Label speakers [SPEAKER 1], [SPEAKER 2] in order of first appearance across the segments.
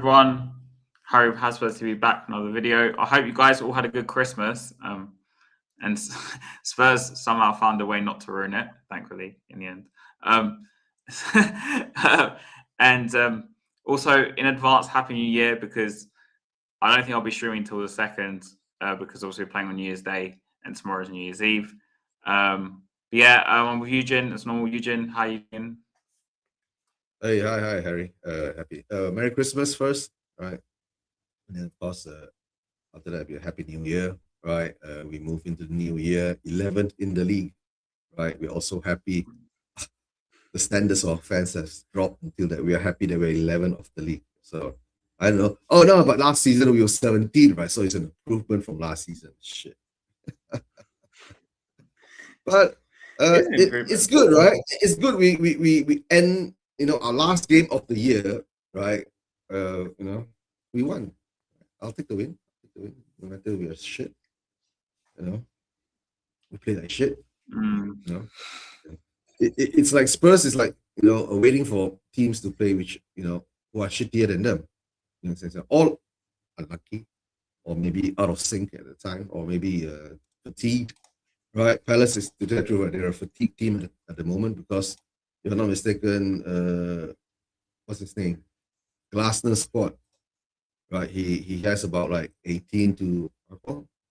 [SPEAKER 1] everyone. Harry Hasworth to be back for another video. I hope you guys all had a good Christmas. And Spurs somehow found a way not to ruin it, thankfully, in the end. And also, in advance, Happy New Year, because I don't think I'll be streaming until the 2nd, because obviously we're playing on New Year's Day and tomorrow's New Year's Eve. But yeah, I'm with Eugene. It's normal. Eugene, how you doing?
[SPEAKER 2] Hey, hi, Harry. Happy Merry Christmas first, right? And then of course, after that, be a Happy New Year, right? We move into the new year, 11th in the league, right? We're also happy. The standards of fans has dropped until that we are happy that we're 11th of the league. So I don't know. Oh no, but last season we were 17th, right? So it's an improvement from last season. Shit. But it's good, right? It's good. We end, our last game of the year, right? We won. I'll take the win. No matter we are shit. We play like shit. It's like Spurs is like, waiting for teams to play which, who are shittier than them. All unlucky, or maybe out of sync at the time, or maybe fatigued. Right, Palace is to tell the truth, right? They're a fatigued team at the moment because, if I'm not mistaken, what's his name? Glasner's squad, right? He has about like 18 to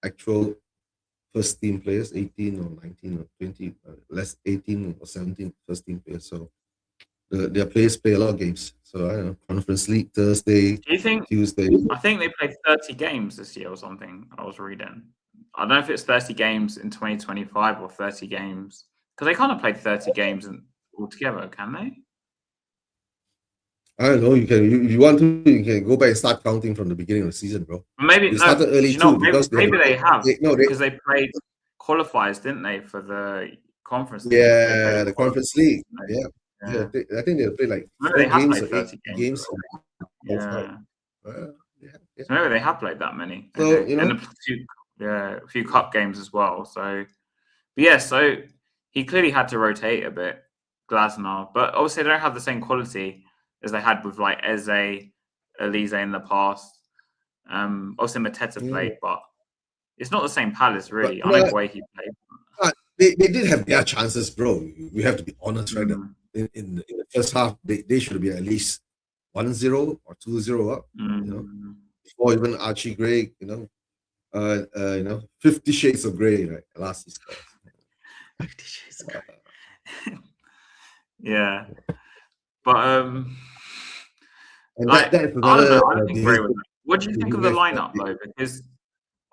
[SPEAKER 2] actual first team players, 18 or 19 or 20, less 18 or 17 first team players. So their players play a lot of games. So I don't know, Conference League Thursday,
[SPEAKER 1] Do you think
[SPEAKER 2] Tuesday.
[SPEAKER 1] I think they played 30 games this year or something. I was reading. I don't know if it's 30 games in 2025 or 30 games, because they kind of played 30 games altogether, can they?
[SPEAKER 2] I don't know. You can, if you want to, you can go back and start counting from the beginning of the season, bro.
[SPEAKER 1] Maybe
[SPEAKER 2] they started early too, because
[SPEAKER 1] maybe they have because they played qualifiers, didn't they, for the conference league?
[SPEAKER 2] Yeah, the conference league. Yeah. I think they played like 4 games or 8 games.
[SPEAKER 1] Yeah. So maybe they have played that many.
[SPEAKER 2] So
[SPEAKER 1] and a few cup games as well. So, but yeah, so he clearly had to rotate a bit, Glasner, but obviously they don't have the same quality as they had with like Eze, Elise in the past. Obviously Mateta played, but it's not the same Palace really. I know the way he played.
[SPEAKER 2] They did have their chances, bro. We have to be honest, right? In the first half, they should have been at least 1-0 or 2-0 up. Before even Archie Gray, 50 Shades of Grey, right? Last he scores.
[SPEAKER 1] 50 Shades of Grey. Yeah, but I don't know. I don't think Gray was. What do you think of the lineup though? Because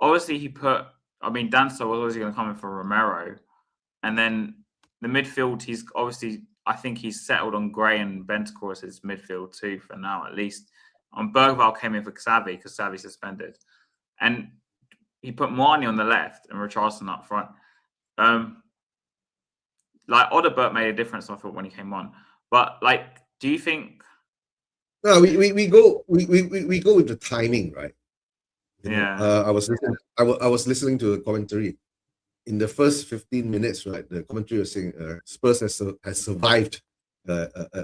[SPEAKER 1] obviously he put. I mean, Danso was obviously going to come in for Romero, and then the midfield. He's obviously. I think he's settled on Gray and Bentancur as his midfield too for now, at least. Bergvall came in for Xavi because Xavi suspended, and he put Marnie on the left and Richarlison up front. Like Odebert made a difference, I thought, when he came on. But like, do you think?
[SPEAKER 2] No, we go with the timing, right? I was listening to a commentary. In the first 15 minutes, right, the commentary was saying Spurs has survived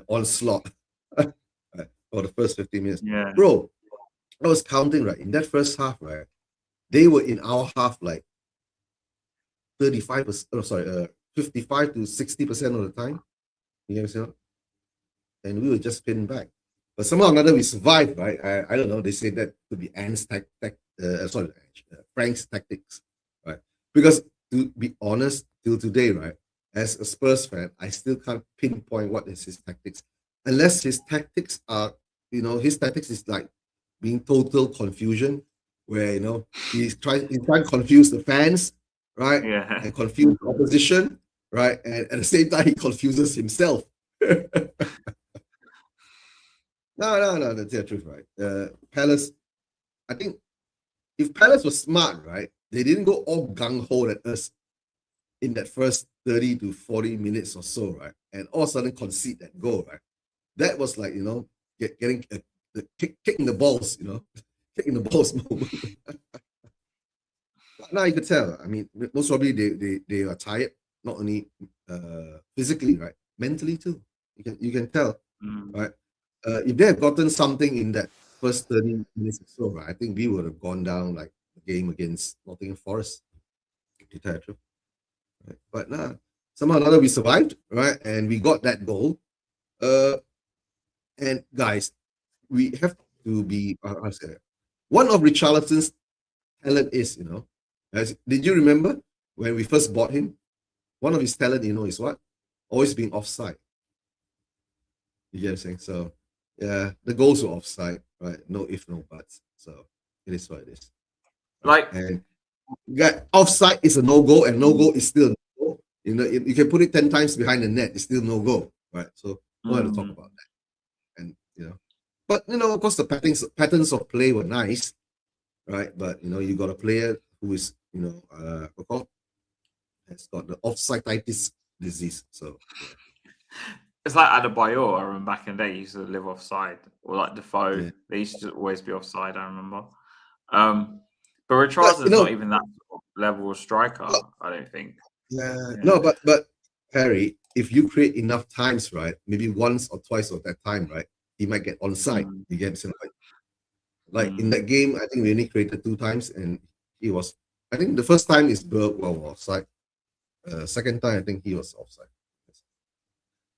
[SPEAKER 2] onslaught for the first 15 minutes.
[SPEAKER 1] Yeah.
[SPEAKER 2] Bro, I was counting, right, in that first half, right, they were in our half like 55 to 60% of the time. You know, and we were just pinned back. But somehow or another we survived, right? I don't know. They say that could be Frank's tactics, right? Because to be honest, till today, right, as a Spurs fan, I still can't pinpoint what is his tactics, unless his tactics are, his tactics is like being total confusion, where he's trying to confuse the fans, right?
[SPEAKER 1] Yeah.
[SPEAKER 2] And confuse the opposition, right? And at the same time, he confuses himself. No, that's the truth, right? Palace, I think if Palace was smart, right, they didn't go all gung-ho at us in that first 30 to 40 minutes or so, right? And all of a sudden concede that goal, right? That was like, getting kicking the balls, kicking the balls moment. Now you could tell. I mean, most probably they are tired, not only physically, right? Mentally too. You can tell, right? If they have gotten something in that first 30 minutes or so, right, I think we would have gone down like the game against Nottingham Forest, to tell the truth. Right? But nah, somehow or another we survived, right? And we got that goal. And guys, we have to be, how to say it? One of Richarlison's talent is, did you remember when we first bought him? One of his talent, is what? Always being offside. You get what I'm saying? So, yeah, the goals were offside, right? No if, no buts. So, it is what it is.
[SPEAKER 1] Like,
[SPEAKER 2] and offside is a no-go, and no-go is still a no-go. You can put it 10 times behind the net, it's still no-go, right? So, we'll have to talk about that. And, but, of course, the patterns of play were nice, right? But, you got a player who is, has got the offside-itis disease. So, yeah.
[SPEAKER 1] It's like Adebayor. I remember back in the day, he used to live offside, or like Defoe. Yeah. They used to always be offside. I remember. But Richarlison's not even that level of striker. I don't think.
[SPEAKER 2] Yeah. No, but Harry, if you create enough times, right? Maybe once or twice of that time, right? He might get onside. You get something like in that game. I think we only created 2 times, and he was. I think the first time is Bergwall offside. Second time, I think he was offside.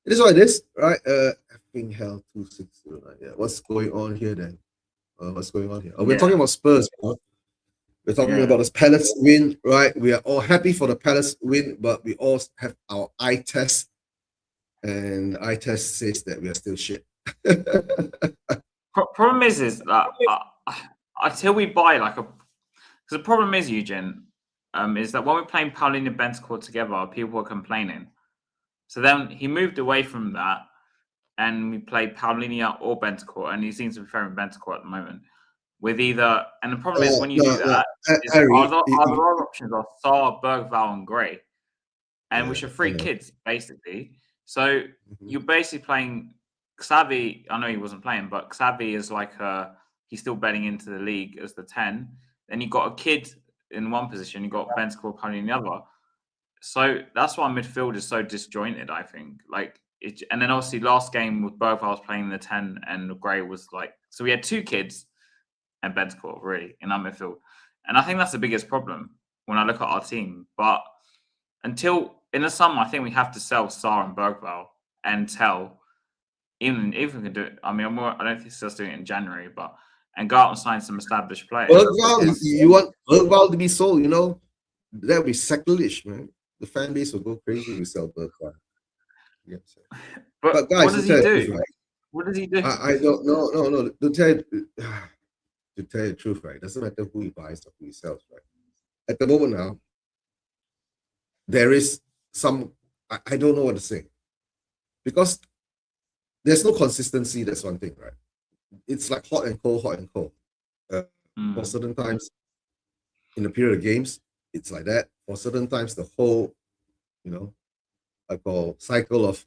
[SPEAKER 2] It is what it is, right? Effing hell, 260. Yeah, what's going on here then? What's going on here? We're talking about Spurs, bro. We're talking about this Palace win, right? We are all happy for the Palace win, but we all have our eye test, and the eye test says that we are still shit.
[SPEAKER 1] Problem is that until we buy like because the problem is, Eugene, is that when we're playing Paulinho and Bentancur together, people are complaining. So then he moved away from that, and we played Paulinho or Bentancur, and he seems to be preferring Bentancur at the moment. With either, and the problem is when you do that, our options are Sarr, Bergvall, and Gray, and which are 3 kids basically. So you're basically playing Xavi. I know he wasn't playing, but Xavi is like he's still betting into the league as the 10. Then you got a kid in one position, you got Bentancur, Paulinho in the other. So that's why midfield is so disjointed, I think. And then obviously last game with Bergvall was playing the 10 and Gray was like, so we had 2 kids and Bentancur really in our midfield. And I think that's the biggest problem when I look at our team. But until in the summer, I think we have to sell Sarr and Bergvall and even if we can do it. I mean, I don't think Sarr's doing it in January, and go out and sign some established players.
[SPEAKER 2] Bergvall, you want Bergvall to be sold, that would be sacrilege, man. The fan base will go crazy if we sell Bergvall. Yeah.
[SPEAKER 1] But guys, what does he do? Right? What does he do?
[SPEAKER 2] I don't know. No. To tell you the truth, right? It doesn't matter who he buys or who he sells, right? At the moment now, there is some. I don't know what to say because there's no consistency. That's one thing, right? It's like hot and cold, hot and cold. For certain times, in the period of games, it's like that. For certain times, the whole, I call cycle of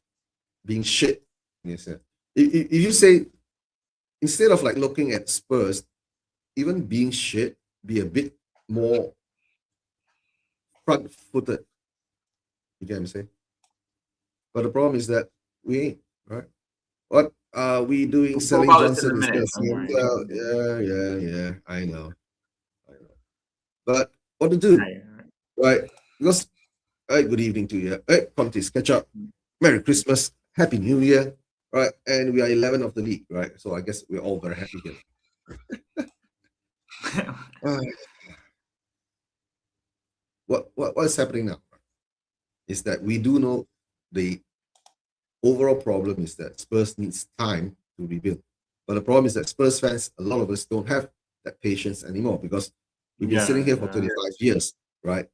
[SPEAKER 2] being shit. If you say, instead of like looking at Spurs, even being shit, be a bit more front-footed. You get what I'm saying? But the problem is that we ain't, right? What are we doing selling Johnson instead of yeah. I know. But what to do? Right? Because good evening to you. Hey, Contis, catch up. Merry Christmas, Happy New Year, right? And we are 11 of the league, right? So I guess we're all very happy here. What's happening now is that we do know the overall problem is that Spurs needs time to rebuild. But the problem is that Spurs fans, a lot of us don't have that patience anymore because we've been sitting here for 25 years, right?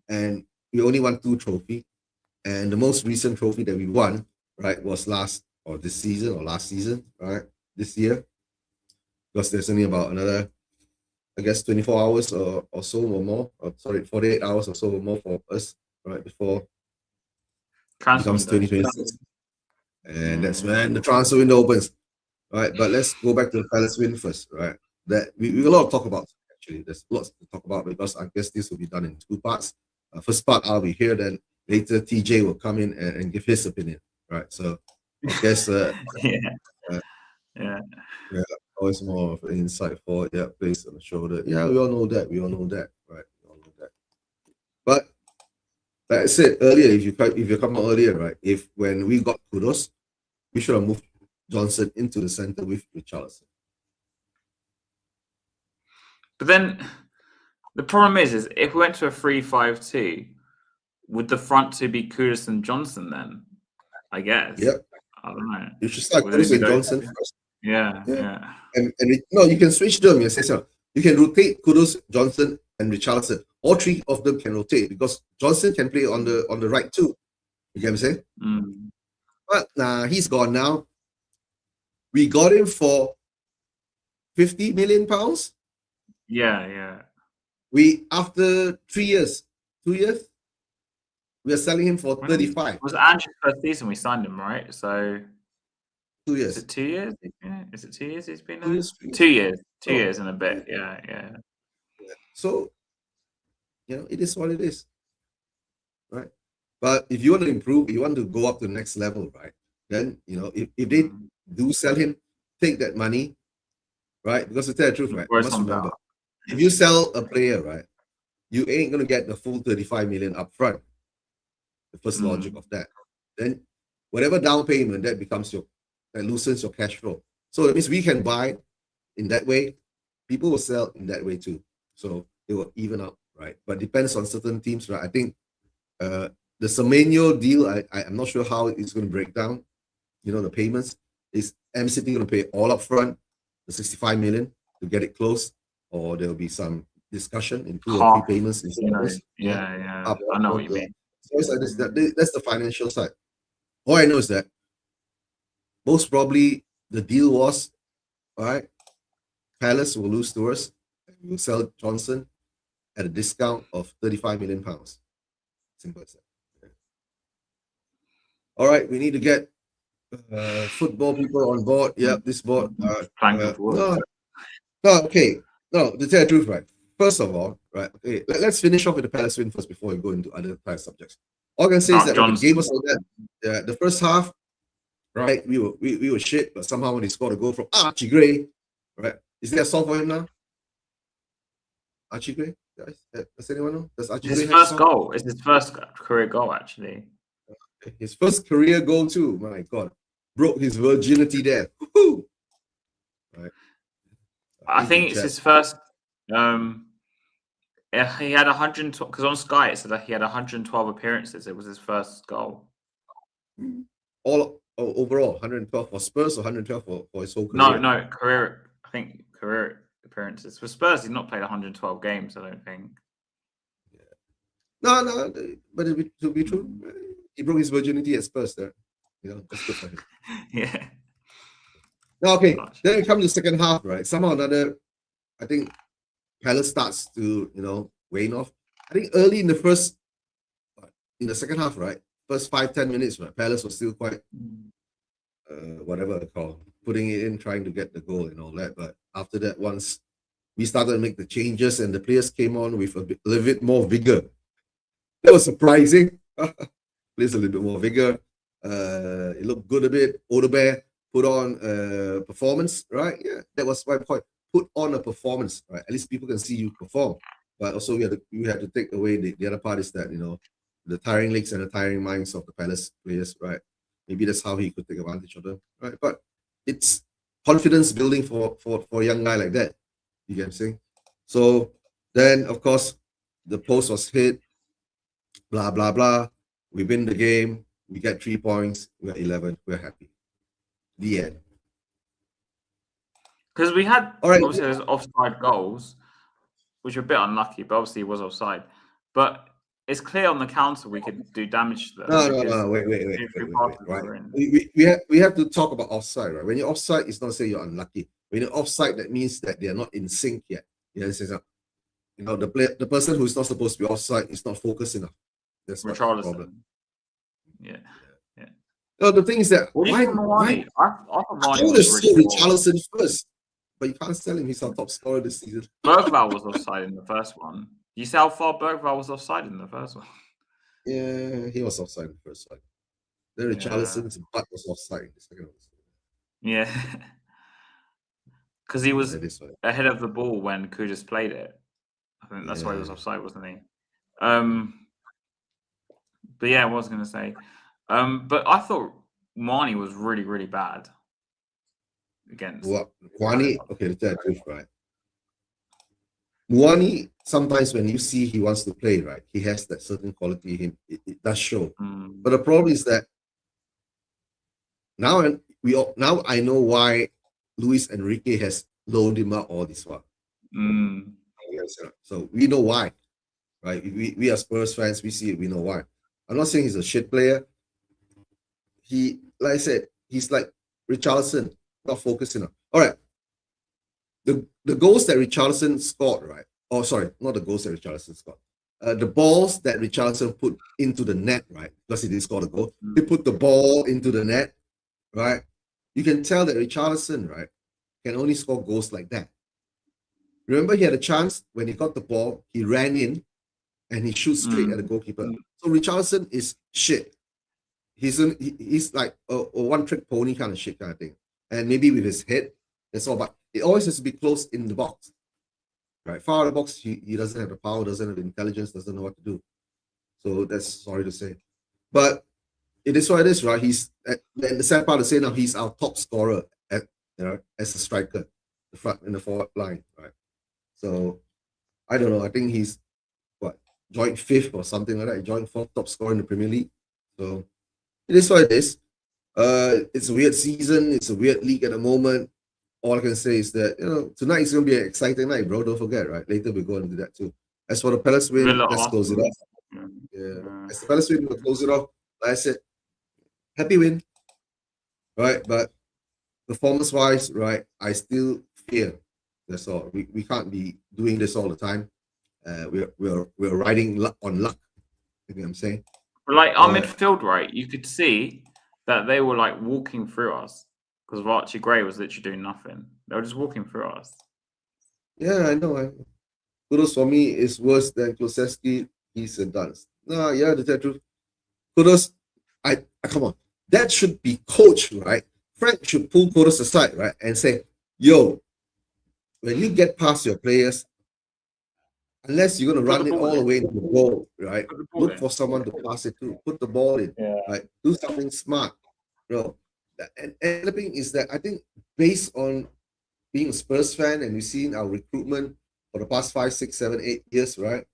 [SPEAKER 2] And we only won 2 trophies. And the most recent trophy that we won, right, was last season, right? This year. Because there's only about another, I guess, 24 hours or so or more. 48 hours or so or more for us, right, before it becomes 2026. And that's when the transfer window opens, right? But let's go back to the Palace win first, right? That we have a lot to talk about, actually. There's lots to talk about because I guess this will be done in 2 parts. First part, I'll be here, then later TJ will come in and give his opinion, right? So I guess Always more of an inside forward, yeah, placed on the shoulder. Yeah, we all know that. Right? We all know that. But like I said earlier, if you come out earlier, right? If when we got Kudos, we should have moved Johnson into the center with Richarlison.
[SPEAKER 1] But then the problem is if we went to a 3-5-2, would the front two be Kudus and Johnson then? I guess.
[SPEAKER 2] Yep.
[SPEAKER 1] I don't know.
[SPEAKER 2] You should start Kudus and Johnson first.
[SPEAKER 1] Yeah.
[SPEAKER 2] And no, you can switch them. You can rotate Kudus, Johnson, and Richarlison. All three of them can rotate because Johnson can play on the right too. You get what I'm saying?
[SPEAKER 1] Mm.
[SPEAKER 2] But he's gone now. We got him for £50 million.
[SPEAKER 1] Yeah.
[SPEAKER 2] We after 2 years, we are selling him for 35.
[SPEAKER 1] It was Andrew's first season we signed him, right? So
[SPEAKER 2] 2 years.
[SPEAKER 1] Is it 2 years? Is it 2 years he's been there?
[SPEAKER 2] 2 years.
[SPEAKER 1] 2 years. 2 years and a bit. Yeah.
[SPEAKER 2] So it is what it is, right? But if you want to improve, you want to go up to the next level, right? Then if they do sell him, take that money, right? Because to tell the truth, right? You must remember, if you sell a player, right, you ain't gonna get the full 35 million up front. The first logic of that. Then whatever down payment that loosens your cash flow. So that means we can buy in that way. People will sell in that way too. So it will even out, right? But depends on certain teams, right? I think the Semenyo deal, I'm not sure how it's going to break down. The payments. Is M City going to pay all up front, the 65 million to get it closed, or there will be some discussion in 2 or 3 payments instead of this?
[SPEAKER 1] Yeah. I know what you mean.
[SPEAKER 2] So it's like this, that's the financial side. All I know is that most probably the deal was, all right, Palace will lose to us. We'll sell Johnson at a discount of £35 million. Simple as that. Okay. All right, we need to get football people on board. Yep, this board. Okay. No, to tell the truth, right? First of all, right, okay, let's finish off with the Palace win first before we go into other type subjects. All I can say is that the game was like that. The first half, right, we were shit, but somehow when he scored a goal from Archie Gray, right? Is there a song for him now? Archie Gray? Does anyone know? Does Archie Gray
[SPEAKER 1] have a goal? It's his first career goal, actually.
[SPEAKER 2] His first career goal too. My God, broke his virginity there. Woo-hoo! Right.
[SPEAKER 1] I think it's his first. He had 112 because on Sky it said that he had 112 appearances. It was his first goal.
[SPEAKER 2] Overall 112 for Spurs or 112 for his whole career?
[SPEAKER 1] No, career. I think career appearances for Spurs. He's not played 112 games. I don't think.
[SPEAKER 2] Yeah. No, but to be true, he broke his virginity at Spurs there. That's good for him.
[SPEAKER 1] Yeah.
[SPEAKER 2] Now, okay, then we come to the second half, right? Somehow or another, I think Palace starts to, wane off. I think early in the second half, right? First 5-10 minutes, right? Palace was still quite, whatever they call, putting it in, trying to get the goal and all that. But after that, once we started to make the changes and the players came on with a little bit more vigor, that was surprising. Players a little bit more vigor. It looked good a bit. Odebear put on performance, right? Yeah, that was my point. Put on a performance, right? At least people can see you perform. But also we had to take away the other part is that, the tiring legs and the tiring minds of the Palace players, right? Maybe that's how he could take advantage of them, right? But it's confidence building for a young guy like that. You get what I'm saying? So then, of course, the post was hit, blah, blah, blah. We win the game. We get 3 points. We're 11. We're happy. The end.
[SPEAKER 1] Because we had, obviously, there's offside goals, which were a bit unlucky, but obviously it was offside. But it's clear on the counter we could do damage to them.
[SPEAKER 2] No. Wait. Right. We have to talk about offside, right? When you're offside, it's not saying you're unlucky. When you're offside, that means that they're not in sync yet. The person who's not supposed to be offside is not focused enough. That's the problem.
[SPEAKER 1] Yeah.
[SPEAKER 2] No, the thing is that
[SPEAKER 1] why
[SPEAKER 2] I would have sold Richarlison first, but you can't sell him. He's our top scorer this season.
[SPEAKER 1] Bergvall was offside in the first one. You see how far Bergvall was offside in the first one?
[SPEAKER 2] Yeah, he was offside in the first one. Then Richarlison's butt was offside in the second one.
[SPEAKER 1] Yeah. because he was ahead of the ball when Kudus played it. I think that's why he was offside, wasn't he? But yeah, I was going to say. But I thought Marnie was really, really bad against.
[SPEAKER 2] Kwani, okay, to tell the truth, right? Muani, sometimes when you see he wants to play, right, he has that certain quality in him. It does show. But the problem is that now I know why Luis Enrique has loaned him out all this while. So we know why, right? We are Spurs fans, we see it, we know why. I'm not saying he's a shit player. He, like I said, he's like Richarlison, not focusing on. All right. The goals that Richarlison scored, right? Oh, sorry, not the goals that Richarlison scored. The balls that Richarlison put into the net, right? Because he didn't score the goal. He put the ball into the net, right? You can tell that Richarlison, right, can only score goals like that. Remember, he had a chance when he got the ball, he ran in and he shoots straight at the goalkeeper. So Richarlison is shit. He's like a one-trick pony kind of shit kind of thing. And maybe with his head, that's all. But it always has to be close in the box. Right? Far out of the box, he doesn't have the power, doesn't have the intelligence, doesn't know what to do. So that's sorry to say. But it is what it is, right? He's and the sad part to say now he's our top scorer as a striker, the front in the forward line, right? So I don't know. I think he's joint 5th or something like that. He joined 4th top scorer in the Premier League. So it is what it is. It's a weird season. It's a weird league at the moment. All I can say is that, tonight is going to be an exciting night, bro. Don't forget, right? Later we're going to do that too. As for the Palace win, let's close it off. Yeah. As the Palace win, we'll close it off. Like I said, happy win, right? But performance-wise, right, I still fear. That's all. We can't be doing this all the time. We're riding on luck. You know what I'm saying?
[SPEAKER 1] Like our midfield, right? You could see that they were like walking through us because Archie Gray was literally doing nothing. They were just walking through us.
[SPEAKER 2] Yeah, I know. Kudos for me is worse than Kulusevski. He's a dunce. No, yeah, to tell the truth. Kudos, come on. That should be coached, right? Frank should pull Kudos aside, right, and say, "Yo, when you get past your players, unless you're going to run it all the way into the goal, right? Look for someone to pass it to. Put the ball in, right? Do something smart, And the thing is that I think based on being a Spurs fan and we've seen our recruitment for the past 5, 6, 7, 8 years, right?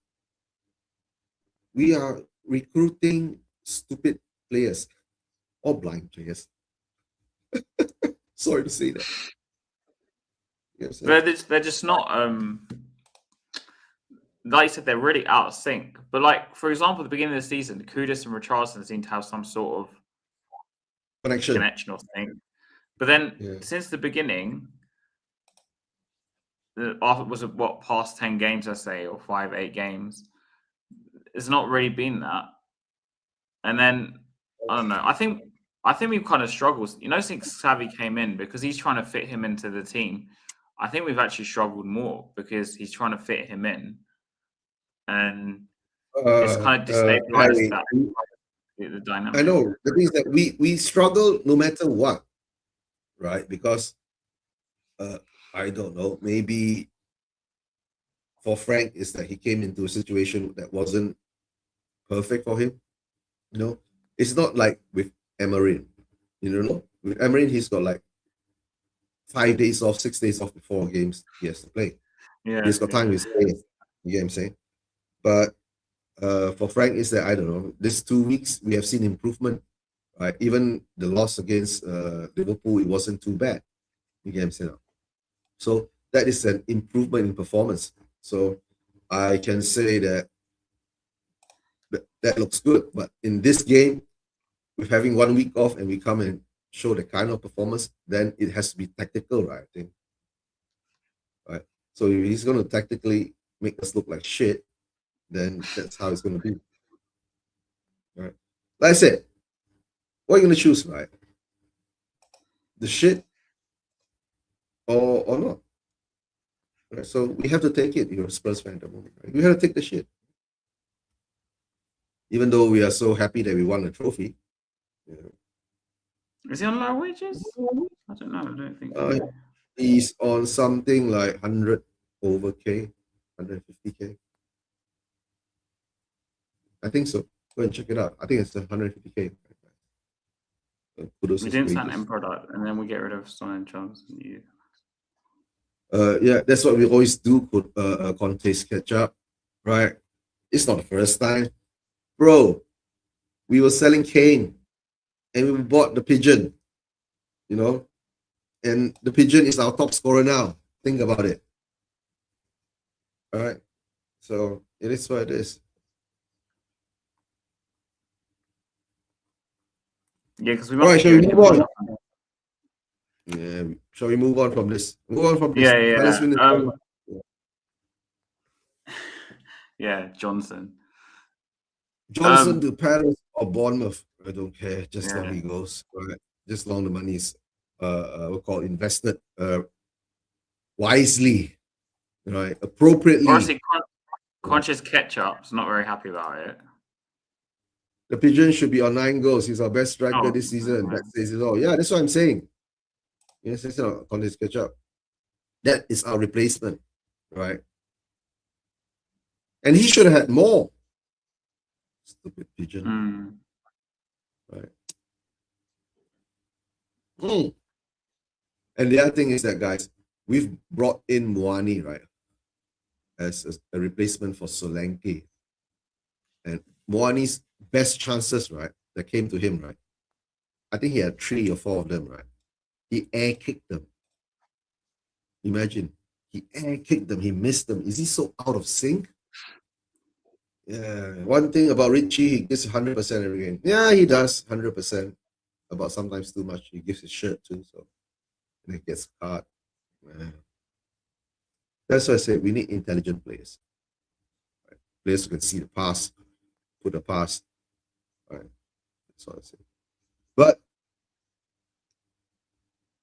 [SPEAKER 2] We are recruiting stupid players or blind players. Sorry to say that.
[SPEAKER 1] Yes, they're just not like you said, they're really out of sync. But like, for example, at the beginning of the season, Kudus and Richarlison seem to have some sort of connection or thing. But then since the beginning, was it past 10 games, I say, or 5, 8 games? It's not really been that. And then I don't know. I think we've kind of struggled. Since Xavi came in, because he's trying to fit him into the team. I think we've actually struggled more because he's trying to fit him in, and it's kind of destabilized the dynamic.
[SPEAKER 2] I know. The thing is that we struggle no matter what, right? Because I don't know. Maybe for Frank is that he came into a situation that wasn't perfect for him. It's not like with Emery. With Emery, he's got like 5 days off, 6 days off before games he has to play. He's got time with his players. You get what I'm saying? But for Frank, is that I don't know. This 2 weeks we have seen improvement. Right? Even the loss against Liverpool, it wasn't too bad. You get what I'm saying? So that is an improvement in performance. So I can say that looks good. But in this game, with having 1 week off and we come and show the kind of performance, then it has to be tactical, right? I think. Right. So if he's going to tactically make us look like shit, then that's how it's going to be. Right. Like I said, what are you going to choose, right? The shit or not? Right. So we have to take it. You're a Spurs fan at the moment, right? We have to take the shit. Even though we are so happy that we won the trophy.
[SPEAKER 1] Is he on low wages? I don't know. I don't think so.
[SPEAKER 2] He's on something like 100 over K, 150K. I think so. Go and check it out. I think it's 150K.
[SPEAKER 1] We didn't sign end product, and then we get rid of Son and Johnson.
[SPEAKER 2] Yeah, that's what we always do. Conte's catch up, right? It's not the first time, bro. We were selling Kane, and we bought the pigeon. You know, and the pigeon is our top scorer now. Think about it. All right, so it is what it is.
[SPEAKER 1] Yeah, because we must. All right, shall we move on?
[SPEAKER 2] Yeah, shall we move on from this? Move on from this.
[SPEAKER 1] Yeah. Yeah, Johnson.
[SPEAKER 2] Johnson to Palace or Bournemouth. I don't care. Just long he goes. Right? Just long the money's we'll call it invested wisely, right? Appropriately.
[SPEAKER 1] Honestly, Conscious Ketchup's not very happy about it.
[SPEAKER 2] The pigeon should be on 9 goals. He's our best striker this season. That says it all. Yeah, that's what I'm saying. Yes, it's not Conscious Ketchup. That is our replacement, right? And he should have had more. Stupid pigeon. Right. And the other thing is that, guys, we've brought in Moani, right, as a replacement for Solanke. And Moani's best chances, right, that came to him, right, I think he had 3 or 4 of them, right? He air kicked them. Imagine, he air kicked them, he missed them. Is he so out of sync? Yeah, one thing about Richie, he gives 100% every game. Yeah, he does 100%. About sometimes too much. He gives his shirt too, so and it gets hard. Man. That's why I say we need intelligent players. Right? Players who can see the pass, put the pass. Right. That's what I say. But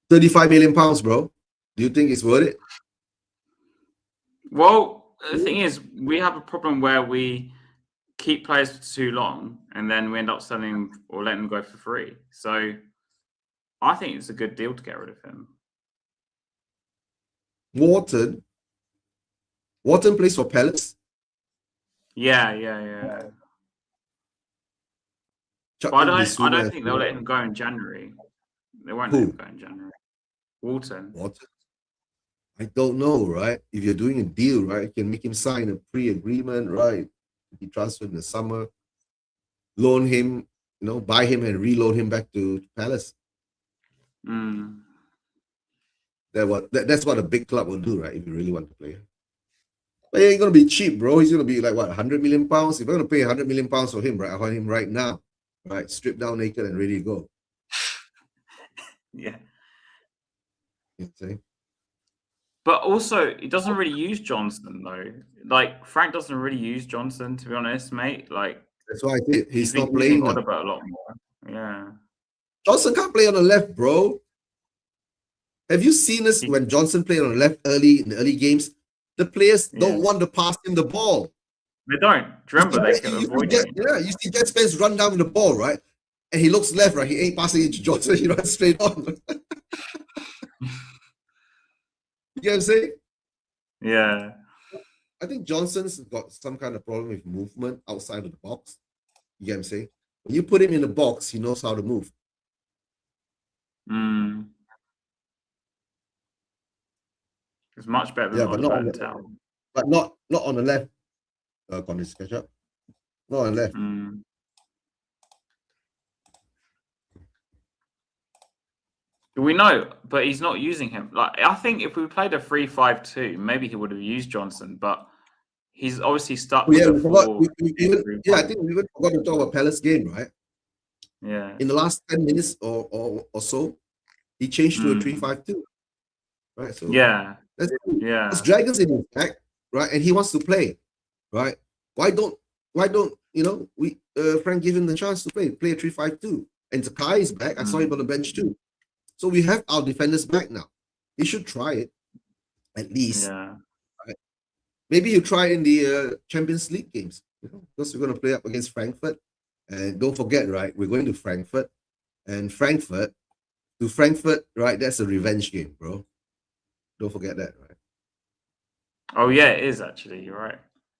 [SPEAKER 2] 35 million pounds, bro. Do you think it's worth it?
[SPEAKER 1] Well, the thing is, we have a problem where we keep players for too long and then we end up selling or letting them go for free. So I think it's a good deal to get rid of him.
[SPEAKER 2] Wharton plays for Palace.
[SPEAKER 1] Yeah. But I don't think they'll let him go in January. They won't let him go in January. Wharton.
[SPEAKER 2] I don't know, right? If you're doing a deal, right, you can make him sign a pre-agreement, right? He transferred in the summer, loan him, buy him and reload him back to Palace. That's what a big club will do, right? If you really want to play. But he ain't gonna be cheap, bro. He's gonna be like what, 100 million pounds? If I'm gonna pay 100 million pounds for him, right? I want him right now, right? Stripped down naked and ready to go.
[SPEAKER 1] Yeah.
[SPEAKER 2] You know what I'm saying?
[SPEAKER 1] But also, he doesn't really use Johnson though. Like Frank doesn't really use Johnson, to be honest, mate. Like
[SPEAKER 2] that's why I think he's not playing
[SPEAKER 1] a lot more. Yeah.
[SPEAKER 2] Johnson can't play on the left, bro. Have you seen this when Johnson played on the left in the early games? The players don't want to pass him the ball.
[SPEAKER 1] They don't. Do you remember they kept avoiding it?
[SPEAKER 2] Yeah, you see Jet Spence run down with the ball, right? And he looks left, right? He ain't passing it to Johnson. He runs straight on. You get what I'm saying?
[SPEAKER 1] Yeah.
[SPEAKER 2] I think Johnson's got some kind of problem with movement outside of the box. You get what I'm saying? When you put him in the box, he knows how to move.
[SPEAKER 1] It's much better than
[SPEAKER 2] but not on the left. Condis catch up. Not on the left.
[SPEAKER 1] We know, but he's not using him. Like I think if we played a 3-5-2, maybe he would have used Johnson, but he's obviously stuck with
[SPEAKER 2] I think we forgot to talk about Palace game, right?
[SPEAKER 1] Yeah.
[SPEAKER 2] In the last 10 minutes or so, he changed to a 3-5-2. Right. So that's Dragons in his back, right? And he wants to play, right? Why don't we Frank give him the chance to play a 3-5-2? And Zakai is back. I saw him on the bench too. So we have our defenders back now. He should try it, at least.
[SPEAKER 1] Yeah.
[SPEAKER 2] Right? Maybe you try in the Champions League games, because we're going to play up against Frankfurt. And don't forget, right, we're going to Frankfurt. And Frankfurt, right, that's a revenge game, bro. Don't forget that, right?
[SPEAKER 1] Oh yeah, it is actually. You're right.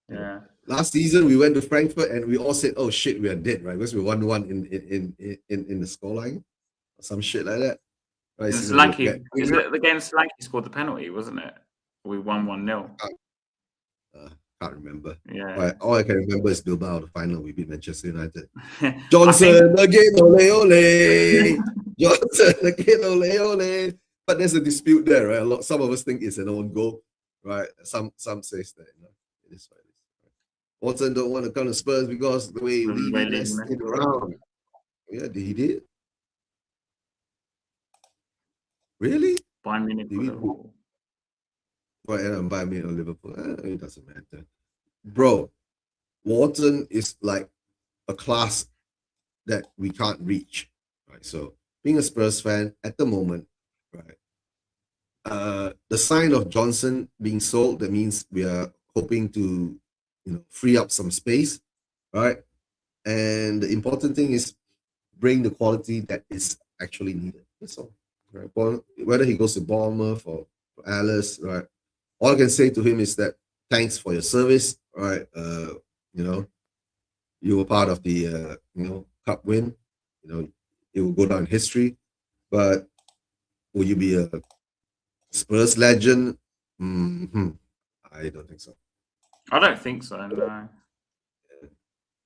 [SPEAKER 1] Yeah.
[SPEAKER 2] Last season we went to Frankfurt and we all said, "Oh shit, we are dead," right? Because we 1-1 in the scoreline, or some shit like that. Right?
[SPEAKER 1] And Solanke, is it the game Solanke scored the penalty, wasn't it? We won 1-0.
[SPEAKER 2] Can't remember.
[SPEAKER 1] Yeah.
[SPEAKER 2] All I can remember is Bilbao, the final. We beat Manchester United. Johnson again, ole ole. Johnson again, ole ole. But there's a dispute there, right? Some of us think it's an own goal, right? Some says that, it is what it is. Watson don't want to come to Spurs because the way Levy messed it around. Yeah, he did. Really?
[SPEAKER 1] Bayern Munich or Liverpool.
[SPEAKER 2] Bayern Munich or Liverpool. It doesn't matter. Bro, Watson is like a class that we can't reach. Right. So being a Spurs fan at the moment, right? The sign of Johnson being sold, that means we are hoping to, free up some space, right? And the important thing is bring the quality that is actually needed. That's all. Right? Whether he goes to Bournemouth or Alice, right? All I can say to him is that thanks for your service, right? You were part of the cup win. It will go down in history. But will you be a Spurs legend? I don't think so.
[SPEAKER 1] I don't think so. No.
[SPEAKER 2] I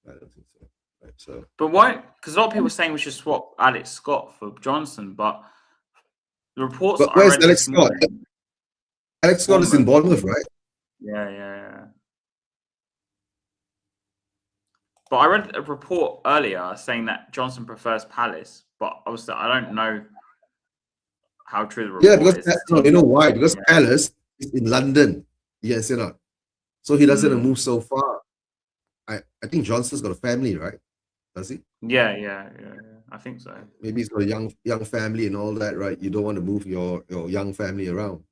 [SPEAKER 2] don't think so. Right, so.
[SPEAKER 1] But why? Because a lot of people are saying we should swap Alex Scott for Johnson, but the reports.
[SPEAKER 2] But where's Alex Scott? Alex Scott is in Bournemouth, right?
[SPEAKER 1] Yeah. But I read a report earlier saying that Johnson prefers Palace, but obviously I don't know how true the report is.
[SPEAKER 2] You know why? Because Palace is in London. Yes, so he doesn't move so far. I think Johnson's got a family, right? Does he?
[SPEAKER 1] Yeah. I think so.
[SPEAKER 2] Maybe he's got a young family and all that, right? You don't want to move your young family around,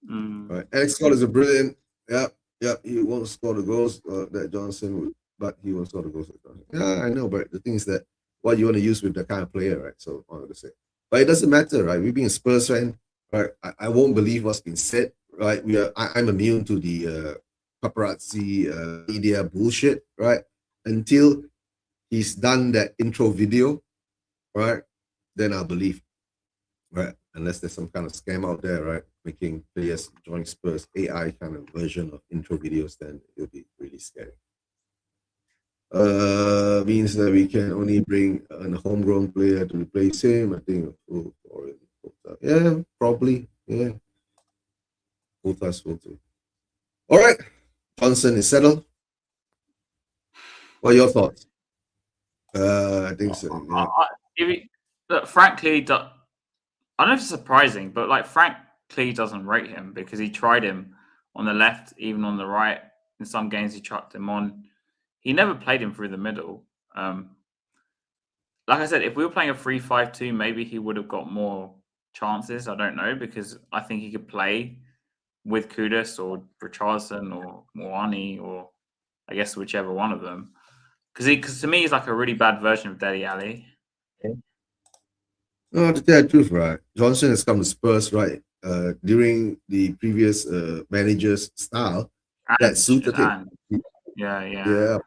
[SPEAKER 2] Right. Alex Scott is a brilliant. Yeah. He won't score the goals that Johnson would, but he won't score the goals. Yeah, I know, but the thing is that what you want to use with that kind of player, right? So I want to say, but it doesn't matter, right? We being a Spurs fan, right? I won't believe what's been said, right? I'm immune to the paparazzi media bullshit, right? Until he's done that intro video, right? Then I'll believe, right? Unless there's some kind of scam out there, right? Making players join Spurs AI kind of version of intro videos, then it'll be really scary. Means that we can only bring a homegrown player to replace him. I think yeah, probably. Yeah. Full too. All right. Johnson is settled. What are your thoughts? I think so.
[SPEAKER 1] Yeah. Frankly, I don't know if it's surprising, but like Frank Clee doesn't rate him because he tried him on the left, even on the right. In some games, he chucked him on. He never played him through the middle. Like I said, if we were playing a 3-5-2, maybe he would have got more chances. I don't know, because I think he could play with Kudus or Richarlison or Moani, or I guess whichever one of them. Because to me, he's like a really bad version of Dele Alli.
[SPEAKER 2] No, to tell the truth, right? Johnson has come to Spurs, right? During the previous manager's style, that suited him.
[SPEAKER 1] Yeah.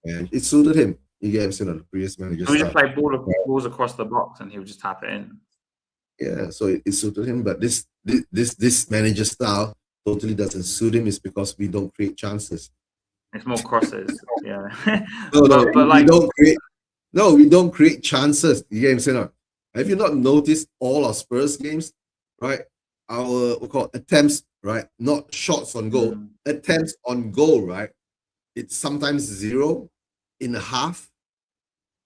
[SPEAKER 2] It suited him. He gave him the previous manager's
[SPEAKER 1] style. He just play balls across the box, and he would just tap it in.
[SPEAKER 2] Yeah, so it suited him. But this manager style totally doesn't suit him. It's because we don't create chances.
[SPEAKER 1] It's more crosses. Yeah.
[SPEAKER 2] We don't create chances. You get what I'm saying? Have you not noticed all our Spurs games, right? Our attempts, right? Not shots on goal, attempts on goal, right? It's sometimes 0 in a half.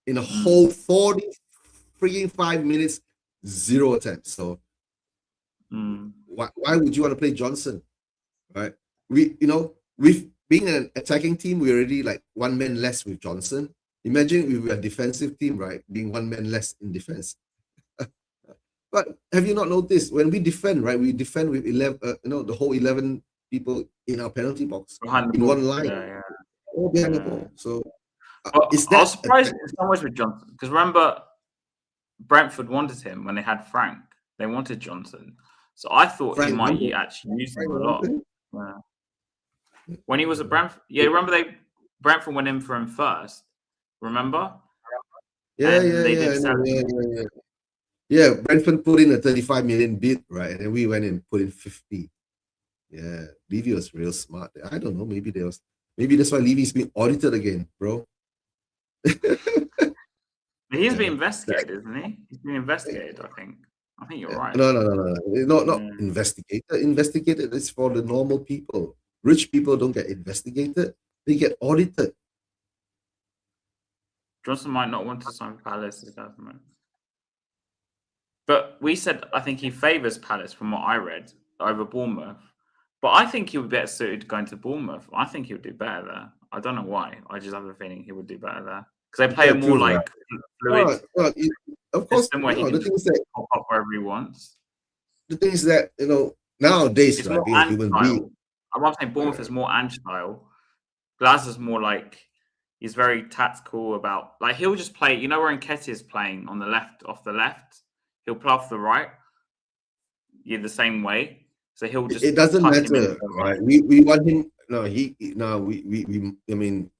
[SPEAKER 2] In a whole 40 freaking 5 minutes, 0 attempts. So why would you want to play Johnson, right? With being an attacking team, we're already like one man less with Johnson. Imagine we were a defensive team, right? Being one man less in defense. But have you not noticed when we defend, right? We defend with 11, the whole 11 people in our penalty box in one line, all behind the ball. So
[SPEAKER 1] I was surprised in some ways with Johnson, because remember, Brentford wanted him when they had Frank. They wanted Johnson, So I thought he
[SPEAKER 2] Frank
[SPEAKER 1] might
[SPEAKER 2] Lampard.
[SPEAKER 1] actually use him
[SPEAKER 2] Frank
[SPEAKER 1] a lot.
[SPEAKER 2] Lampard.
[SPEAKER 1] When he was at Brentford, yeah, remember Brentford went in for him first. Remember?
[SPEAKER 2] Yeah. Yeah, Brentford put in a 35 million bid, right? And then we went and put in 50. Yeah, Levy was real smart. I don't know. Maybe that's why Levy's being audited again, bro.
[SPEAKER 1] He's been investigated, isn't he? He's been investigated, I think. I think you're right.
[SPEAKER 2] No. Not investigated. Investigated is for the normal people. Rich people don't get investigated. They get audited.
[SPEAKER 1] Johnson might not want to sign for Palace at the moment. But we said, I think he favours Palace from what I read over Bournemouth. But I think he would be better suited going to Bournemouth. I think he would do better there. I don't know why. I just have a feeling he would do better there. Because they play a more fluid
[SPEAKER 2] of course,
[SPEAKER 1] system where he can just pop up wherever he wants.
[SPEAKER 2] The thing is that, nowadays,
[SPEAKER 1] it's more human being. I'm saying Bournemouth is more Ange style. Glazer's more like, he's very tactical about, like, he'll just play, where Nketiah is playing on the left, off the left, he'll play off the right, the same way. So he'll just.
[SPEAKER 2] It doesn't matter, right? We want him.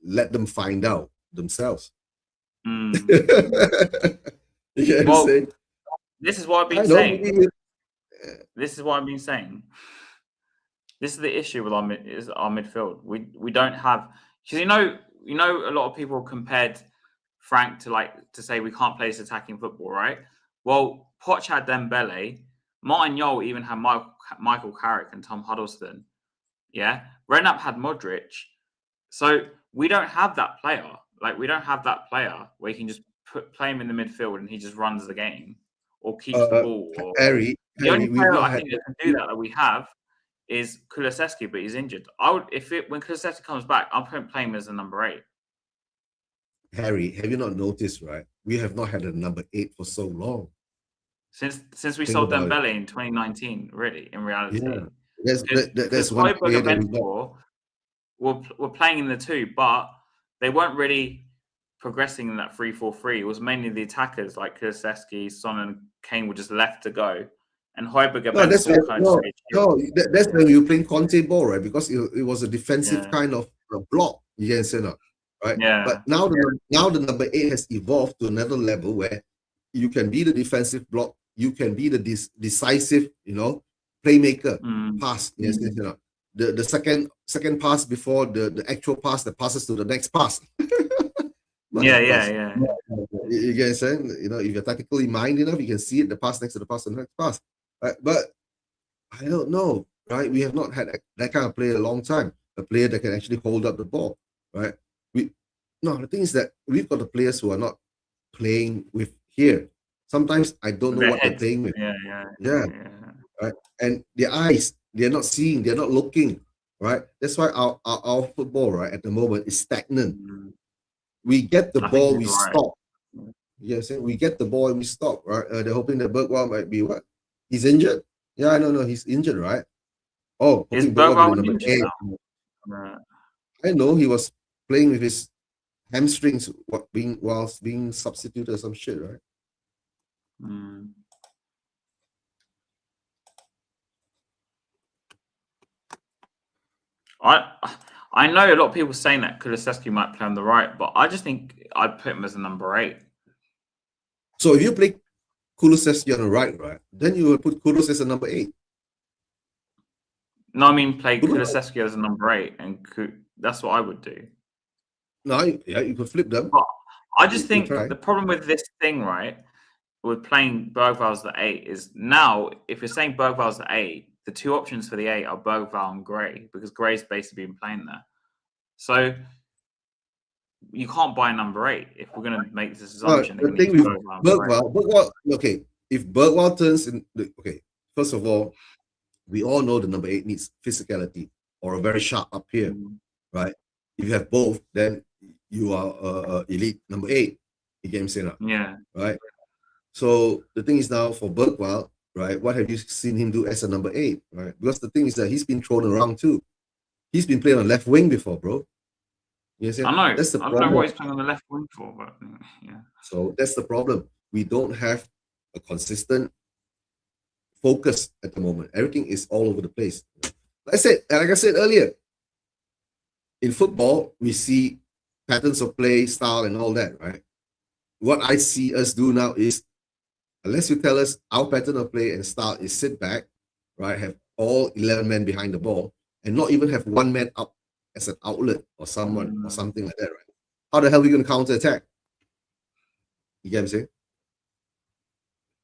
[SPEAKER 2] Let them find out themselves.
[SPEAKER 1] Well, this is what I've been saying. This is what I've been saying. This is the issue with our midfield. We don't have, because a lot of people compared Frank to say we can't play this attacking football, right? Well, Poch had Dembele. Martin Yole even had Michael Carrick and Tom Huddleston. Yeah. Redknapp had Modric. So we don't have that player. We don't have that player where you can just play him in the midfield and he just runs the game or keeps the ball.
[SPEAKER 2] The
[SPEAKER 1] only player I think that can do that we have is Kulusevski, but he's injured. When Kulusevski comes back, I'm playing him as a number 8.
[SPEAKER 2] Harry, have you not noticed, right? We have not had a number 8 for so long.
[SPEAKER 1] Since we sold Dembele in 2019, really, in reality.
[SPEAKER 2] Yeah. That's one player that
[SPEAKER 1] we're playing in the 2, but they weren't really progressing in that 3-4-3. It was mainly the attackers like Kulusevski, Son, and Kane were just left to go. And Højbjerg.
[SPEAKER 2] That's when we were playing Conte ball, right? Because it was a defensive kind of block. You can say that, right?
[SPEAKER 1] Yeah.
[SPEAKER 2] But now the number 8 has evolved to another level where you can be the defensive block, you can be the decisive, playmaker pass. Yes, the second pass before the actual pass that passes to the next pass.
[SPEAKER 1] Yeah.
[SPEAKER 2] You can say, if you're tactically minded enough, you can see it, the pass next to the pass and the next pass. Right? But I don't know, right? We have not had that kind of player a long time. A player that can actually hold up the ball, right? The thing is that we've got the players who are not playing with here. Sometimes I don't know what they're playing with.
[SPEAKER 1] Yeah.
[SPEAKER 2] Right? And their eyes, they're not seeing, they're not looking, right? That's why our football, right, at the moment is stagnant. We get the ball, we stop. Yes, we get the ball and we stop, right? They're hoping that Bergwall might be what? He's injured? Yeah, no, he's injured, right? Oh,
[SPEAKER 1] is Bergwall injured?
[SPEAKER 2] I know he was playing with his hamstrings whilst being substituted or some shit, right?
[SPEAKER 1] I know a lot of people saying that Kulusevski might play on the right, but I just think I'd put him as a number 8.
[SPEAKER 2] So if you play Kulusevski on the right, then you would put Kulusevski as a number 8.
[SPEAKER 1] No, I mean play Kulusevski as a number 8, and that's what I would do.
[SPEAKER 2] No, yeah, you could flip them.
[SPEAKER 1] But I just think the problem with this thing, right, with playing Bergwall as the 8 is now, if you're saying Bergwall as the 8, the 2 options for the 8 are Bergwall and Gray, because Gray's basically been playing there. So you can't buy number 8 if we're going to make this assumption.
[SPEAKER 2] The thing with Bergwall, okay, if Bergwall turns in, okay, first of all, we all know the number 8 needs physicality or a very sharp up here, right? If you have both, then you are elite number 8. You get what I'm saying?
[SPEAKER 1] Yeah.
[SPEAKER 2] Right. So the thing is now for Bergwall, right? What have you seen him do as a number 8, right? Because the thing is that he's been thrown around too. He's been playing on left wing before, bro. You know,
[SPEAKER 1] I know. That's the problem. I don't know what he's playing on the left wing for, but yeah.
[SPEAKER 2] So that's the problem. We don't have a consistent focused at the moment. Everything is all over the place. Like I said earlier, in football, we see patterns of play, style, and all that, right? What I see us do now is, unless you tell us our pattern of play and style is sit back, right, have all 11 men behind the ball, and not even have one man up as an outlet or someone or something like that, right? How the hell are we going to counter attack? You get what I'm saying?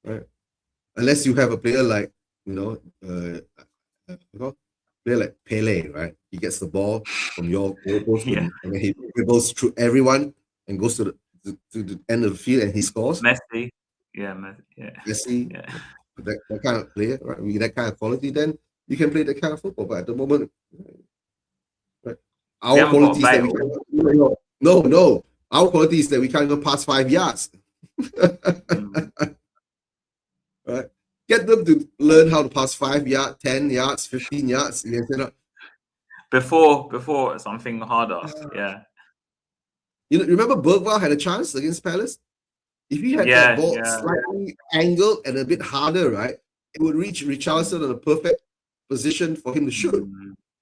[SPEAKER 2] Right? Unless you have a player like, player like Pele, right? He gets the ball from your goalpost and then he dribbles through everyone and goes to the end of the field and he scores.
[SPEAKER 1] Messi.
[SPEAKER 2] Messi. Yeah. That kind of player, right? With that kind of quality, then you can play that kind of football. But at the moment, right, our quality is that we can't. No. Our quality is that we can't even pass 5 yards. Right? Get them to learn how to pass 5 yards, 10 yards, 15 yards.
[SPEAKER 1] Before something harder. Yeah.
[SPEAKER 2] You remember Bergwijn had a chance against Palace? If he had that ball slightly angled and a bit harder, right, it would reach Richarlison in a perfect position for him to shoot.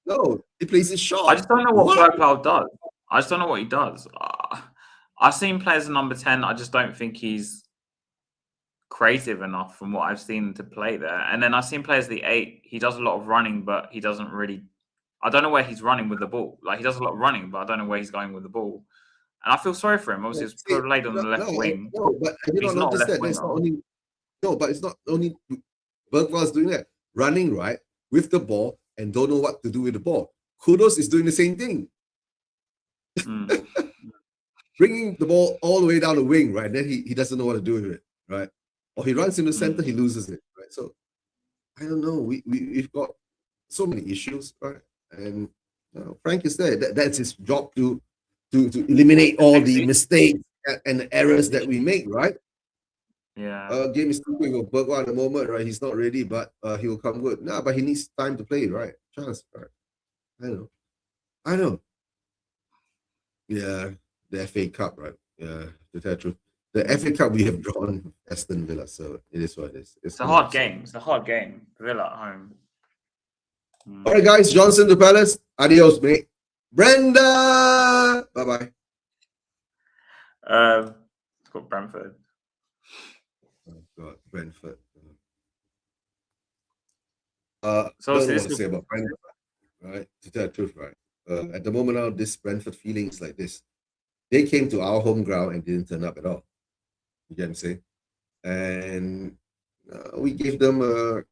[SPEAKER 2] No, he plays his shot.
[SPEAKER 1] I just don't know what Bergwijn does. I just don't know what he does. I've seen players in number 10. I just don't think he's creative enough from what I've seen to play there. And then I've seen players the 8. He does a lot of running, but he doesn't really. I don't know where he's running with the ball. Like, he does a lot of running, but I don't know where he's going with the ball. And I feel sorry for him. Obviously, it's played on the left wing.
[SPEAKER 2] No, but I did not notice that. It's not only. No, but it's not only Bergwijn's doing that. Running, right, with the ball and don't know what to do with the ball. Kudos is doing the same thing. Bringing the ball all the way down the wing, right? And then he doesn't know what to do with it, right? Or he runs in the center, he loses it, right? So I don't know. We've got so many issues, right? And Frank is there. That's his job to eliminate all the mistakes and the errors that we make, right?
[SPEAKER 1] Yeah.
[SPEAKER 2] Game is too quick for Bergwijn at the moment, right? He's not ready, but he will come good. No, but he needs time to play, right? Chance, right? I know. Yeah, the FA Cup, right? Yeah, to tell the truth. The FA Cup we have drawn Aston Villa, so it is what it is.
[SPEAKER 1] It's a hard game. It's a hard game. Villa at home.
[SPEAKER 2] All right, guys. Johnson to Palace. Adios, mate. Brenda. Bye-bye.
[SPEAKER 1] It's got Brentford.
[SPEAKER 2] Oh, God, Brentford.
[SPEAKER 1] So
[SPEAKER 2] don't know what to say about Brentford, right? To tell the truth, right? At the moment now, this Brentford feeling is like this. They came to our home ground and didn't turn up at all. You get what I'm saying? And we gave them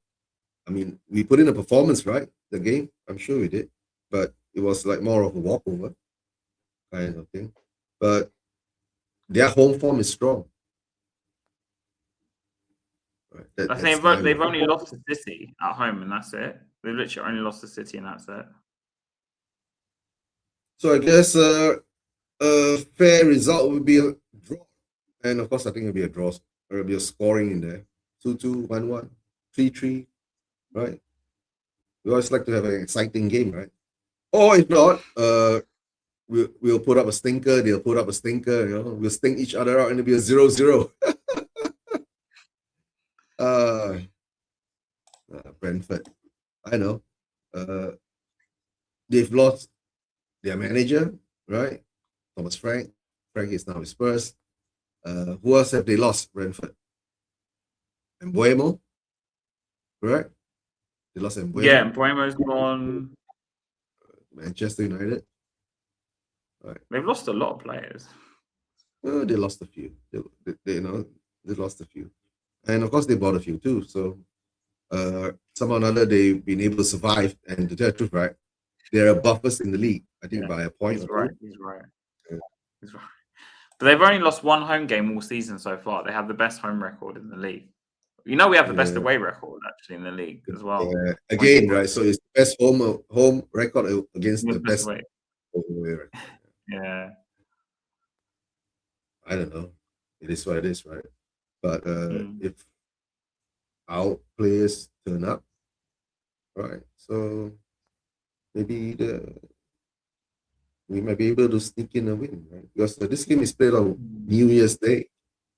[SPEAKER 2] we put in a performance, right? The game, I'm sure we did. But it was like more of a walkover kind of thing. But their home form is strong.
[SPEAKER 1] Right? I think they've only lost to City at home, and that's it. They've literally only lost to City, and that's it.
[SPEAKER 2] So I guess a fair result would be a draw. And of course, I think it'll be a draw. There'll be a scoring in there. 2-2, 1-1, 3-3, right? We always like to have an exciting game, right? Or if not, we'll put up a stinker, they'll put up a stinker, we'll stink each other out and it'll be a 0-0. Brentford, I know. They've lost their manager, right? Thomas Frank. Frank is now with Spurs. Who else have they lost? Brentford. And Mbeumo, right? They lost Mbeumo.
[SPEAKER 1] Yeah, Mbeumo's gone.
[SPEAKER 2] Manchester United. Right.
[SPEAKER 1] They've lost a lot of players.
[SPEAKER 2] They lost a few. They lost a few. And of course, they bought a few too. So somehow or another, they've been able to survive. And to tell the truth, right, they're above us in the league, I think, by a point.
[SPEAKER 1] He's right. He's right. Yeah. He's right. But they've only lost one home game all season so far. They have the best home record in the league. We have the best away record actually in the league as well.
[SPEAKER 2] Yeah. Again, right? So it's the best home record against the best away.
[SPEAKER 1] Yeah.
[SPEAKER 2] I don't know. It is what it is, right? But if our players turn up, right? So maybe we might be able to sneak in a win, right? Because this game is played on New Year's Day,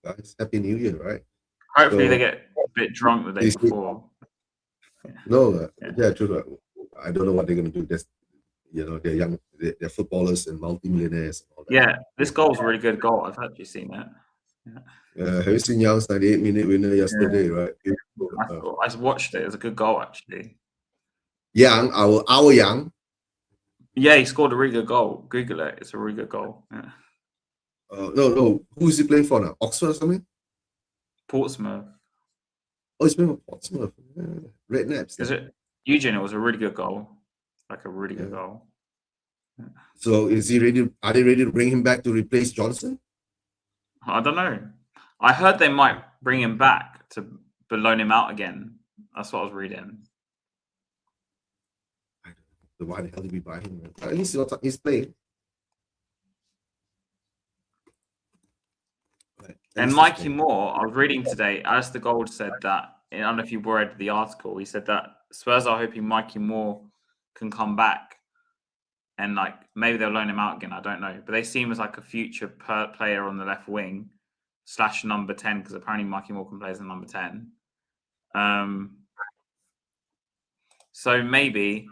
[SPEAKER 2] guys. Happy New Year, right?
[SPEAKER 1] Hopefully they get a bit drunk the day before.
[SPEAKER 2] No,
[SPEAKER 1] Yeah.
[SPEAKER 2] true. I don't know what they're going to do. They're young, they're footballers and multimillionaires and all that.
[SPEAKER 1] Yeah, this goal's a really good goal. I've actually seen it. Yeah.
[SPEAKER 2] Have you seen Young's 98-minute winner yesterday, right?
[SPEAKER 1] I watched it. It was a good goal, actually.
[SPEAKER 2] Young, our Young.
[SPEAKER 1] Yeah, he scored a really good goal. Google it. It's a really good goal. Yeah.
[SPEAKER 2] No. Who is he playing for now? Oxford or something?
[SPEAKER 1] Portsmouth.
[SPEAKER 2] Oh, he's playing for Portsmouth. Red Naps.
[SPEAKER 1] Is it Eugene? It was a really good goal. Like a really good goal. Yeah.
[SPEAKER 2] So is he ready? Are they ready to bring him back to replace Johnson?
[SPEAKER 1] I don't know. I heard they might bring him back to loan him out again. That's what I was reading.
[SPEAKER 2] Why the hell did we buy him? At least he's playing.
[SPEAKER 1] And Mikey Moore, I was reading today, Alistair Gold said that, I don't know if you read the article, he said that Spurs are hoping Mikey Moore can come back and like maybe they'll loan him out again. I don't know. But they see him as like a future player on the left wing / number 10 because apparently Mikey Moore can play as a number 10. So maybe,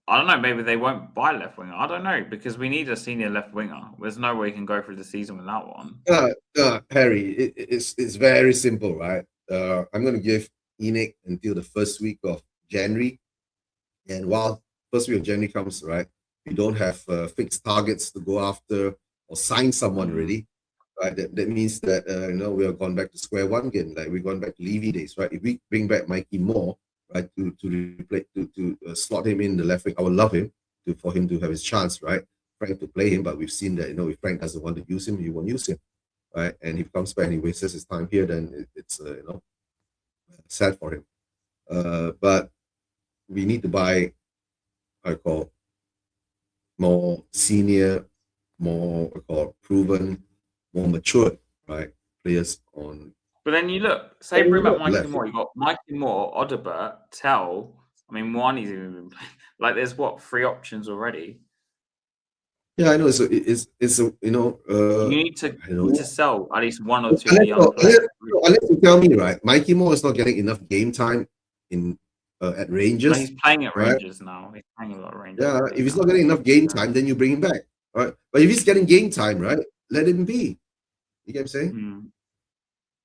[SPEAKER 1] I don't know, maybe they won't buy a left winger. I don't know, because we need a senior left winger. There's no way we can go through the season without one.
[SPEAKER 2] Harry, it's very simple, right? I'm going to give Enoch until the first week of January. And while first week of January comes, right, we don't have fixed targets to go after or sign someone already, right? That means that, we are going back to square one again. Like we're going back to Levy days, right? If we bring back Mikey Moore, right, to replace to slot him in the left wing, I would love him for him to have his chance, right? Frank to play him, but we've seen that if Frank doesn't want to use him, he won't use him, right? And if he comes back and he wastes his time here, then it's sad for him. But we need to buy, I call, more senior, more proven, more mature, right, players on.
[SPEAKER 1] But then you look, say bring back Mikey Moore. You got Mikey Moore, Odobert, Tell. I mean, Mwani's even been playing. Like, there's 3 options already.
[SPEAKER 2] Yeah, I know. You
[SPEAKER 1] need to sell at least 1 or 2
[SPEAKER 2] unless you tell me, right, Mikey Moore is not getting enough game time at Rangers.
[SPEAKER 1] No, he's playing at Rangers now. He's playing a lot of Rangers.
[SPEAKER 2] Yeah, if he's not getting enough game time, then you bring him back. Right? But if he's getting game time, right, let him be. You get what I'm saying?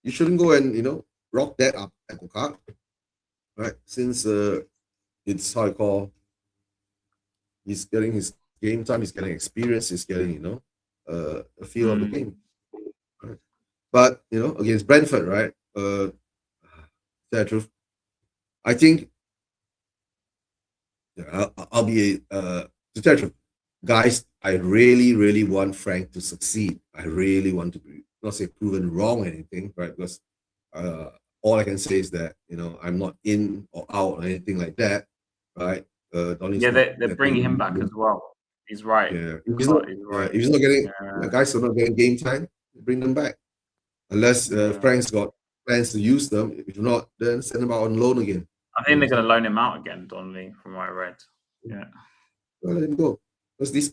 [SPEAKER 2] You shouldn't go and rock that up at the card, right? Since it's how I call, he's getting his game time, he's getting experience, he's getting a feel of the game. Right? But against Brentford, right? Tell the truth, I think. I'll be to tell you, guys. I really, really want Frank to succeed. I really want to be not say proven wrong or anything, right? Because all I can say is that I'm not in or out or anything like that, right?
[SPEAKER 1] They're bringing him back as well. He's right.
[SPEAKER 2] Yeah, if he's not getting guys are not getting game time, bring them back. Unless Frank's got plans to use them. If not, then send them out on loan again.
[SPEAKER 1] I think they're going to loan him out again, Donnelly, from what I read. Yeah.
[SPEAKER 2] Well, let him go. Because these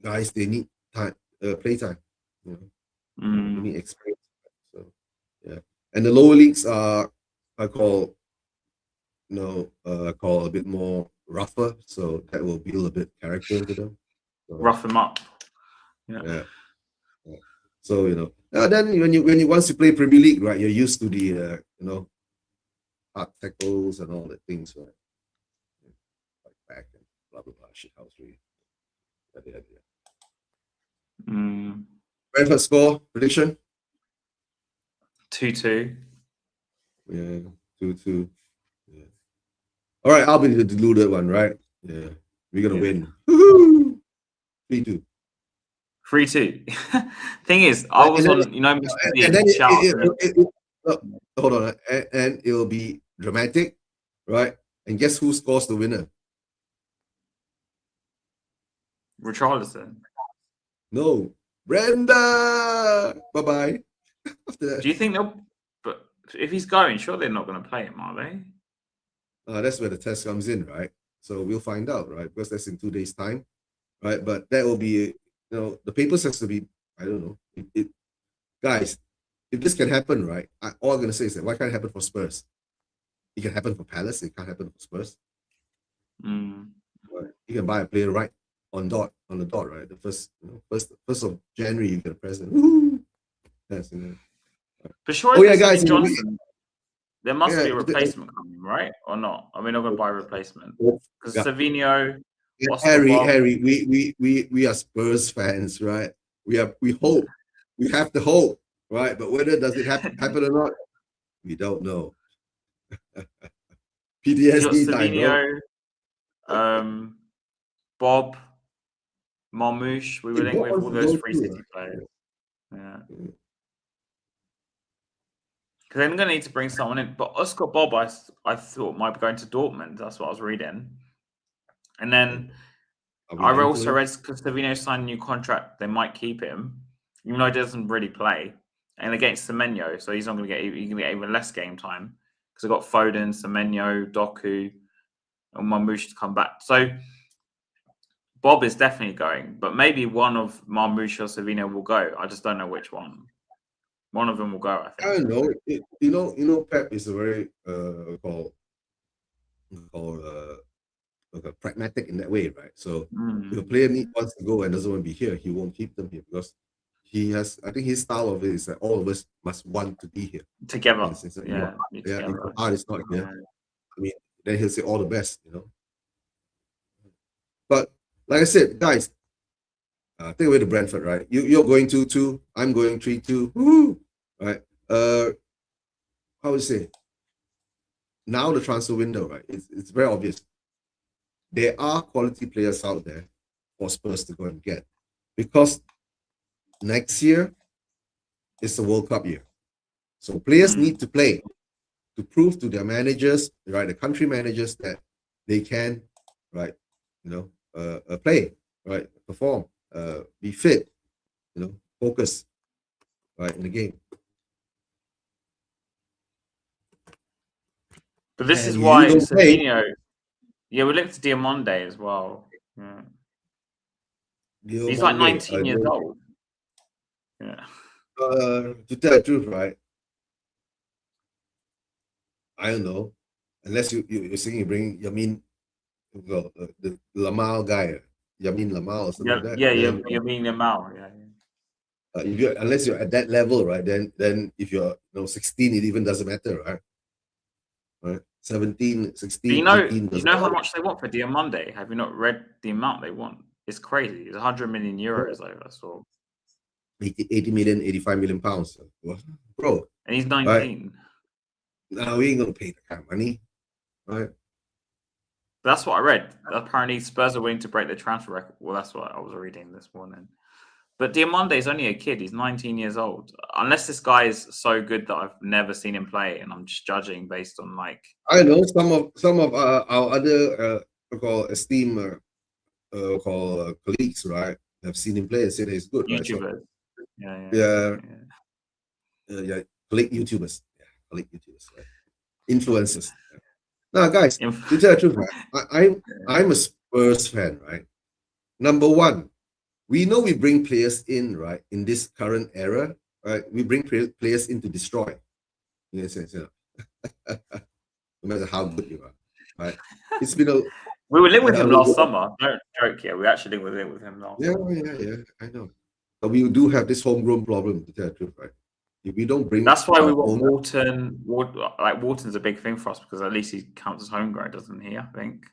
[SPEAKER 2] guys, they need time, play time. They need experience. So yeah. And the lower leagues are I call a bit more rougher, so that will build a bit character into them. So,
[SPEAKER 1] rough them up. Yeah.
[SPEAKER 2] So then when you once you play Premier League, right, you're used to the hard tackles and all the things, right? Like back and blah blah blah shit house really. Brentford score prediction?
[SPEAKER 1] 2-2.
[SPEAKER 2] Yeah, 2-2. Yeah. All right, I'll be the deluded one, right? Yeah, we're gonna win. 3-2.
[SPEAKER 1] 3-2. Thing is, I was on,
[SPEAKER 2] hold on, and it'll be dramatic, right? And guess who scores the winner?
[SPEAKER 1] Richarlison.
[SPEAKER 2] No, Brenda. Bye bye. After that,
[SPEAKER 1] do you think they'll? But if he's going, sure they're not going to play him, are they?
[SPEAKER 2] That's where the test comes in, right? So we'll find out, right? Because that's in 2 days' time, right? But that will be, the papers has to be. I don't know, guys. if this can happen, right? All I'm gonna say is that why can't it happen for Spurs? It can happen for Palace. It can't happen for Spurs.
[SPEAKER 1] Mm.
[SPEAKER 2] Right? You can buy a player right on the dot, right? The first of January you get a present. Woo! Yes,
[SPEAKER 1] But surely for
[SPEAKER 2] guys,
[SPEAKER 1] Johnson, there must be a
[SPEAKER 2] yeah,
[SPEAKER 1] replacement coming, right? Or not? Are we not going to buy a replacement? Because
[SPEAKER 2] yeah.
[SPEAKER 1] Savinho,
[SPEAKER 2] Harry, we are Spurs fans, right? We hope, we have the hope, right? But whether does it happen or not, we don't know. PTSD time, bro.
[SPEAKER 1] Savinho, Bob, Marmoush. We were linked with all those Free City players. Yeah. Because they're going to need to bring someone in. But Oscar Bob, I thought might be going to Dortmund. That's what I was reading. And then I also read because Savinho signed a new contract, they might keep him, even though he doesn't really play. And against Semenyo, so he's not going to get even less game time because I've got Foden, Semenyo, Doku, and Marmoush to come back. So Bob is definitely going, but maybe one of Marmoush or Savinho will go. I just don't know which one. One of them will go, I think.
[SPEAKER 2] I don't know. You know, Pep is a very pragmatic in that way, right? So if a player wants to go and doesn't want to be here, he won't keep them here because he has. I think his style of it is that all of us must want to be here
[SPEAKER 1] together.
[SPEAKER 2] Yeah. If the heart is not here, I mean, then he'll say all the best, But like I said, guys, take away the Brentford, right? You're going 2-2. I'm going 3-2. Woo! Right? How would you say? Now the transfer window, right? It's very obvious. There are quality players out there for Spurs to go and get because next year is the World Cup year. So players need to play to prove to their managers, right, the country managers that they can, right, play, right, perform, be fit, focus, right, in the game.
[SPEAKER 1] But this is why Savinho. Yeah, we looked at Diamonde as well. Yeah. He's like 19 years old. Yeah.
[SPEAKER 2] To tell the truth, right? I don't know. Unless you're saying you bring Yamin, the Lamal guy, Yamin Lamal or something like that.
[SPEAKER 1] Yeah, Yamin Lamal. Yeah.
[SPEAKER 2] Unless you're at that level, right? Then if you're 16, it even doesn't matter, right? Right? 17, 16, 18.
[SPEAKER 1] You know how much they want for Diamonde? Have you not read the amount they want? It's crazy. It's 100 million euros. I saw
[SPEAKER 2] 80 million, 85 million pounds, bro.
[SPEAKER 1] And he's 19. Right?
[SPEAKER 2] No, we ain't gonna pay that kind of money, right?
[SPEAKER 1] That's what I read. Apparently, Spurs are willing to break the transfer record. Well, that's what I was reading this morning. But Diamonde is only a kid. He's 19 years old. Unless this guy is so good that I've never seen him play, and I'm just judging based on like.
[SPEAKER 2] I know some of our other esteemed colleagues, right, have seen him play and said he's good.
[SPEAKER 1] YouTubers.
[SPEAKER 2] Right? So, yeah. Colleague YouTubers. Yeah, colleague YouTubers. Right? Influencers. Yeah. Now, guys, to tell the truth, right, I'm a Spurs fan, right? Number one. We know we bring players in, right, in this current era, right? We bring players in to destroy. In a sense, no matter how good you are, right? It's been a.
[SPEAKER 1] We were linked with him last summer. Don't joke here. We actually were linked with him last summer.
[SPEAKER 2] Yeah, I know. But we do have this homegrown problem, to tell the truth, right? If we don't bring.
[SPEAKER 1] That's why we want Wharton. Like Wharton's a big thing for us because at least he counts as homegrown, doesn't he? I think.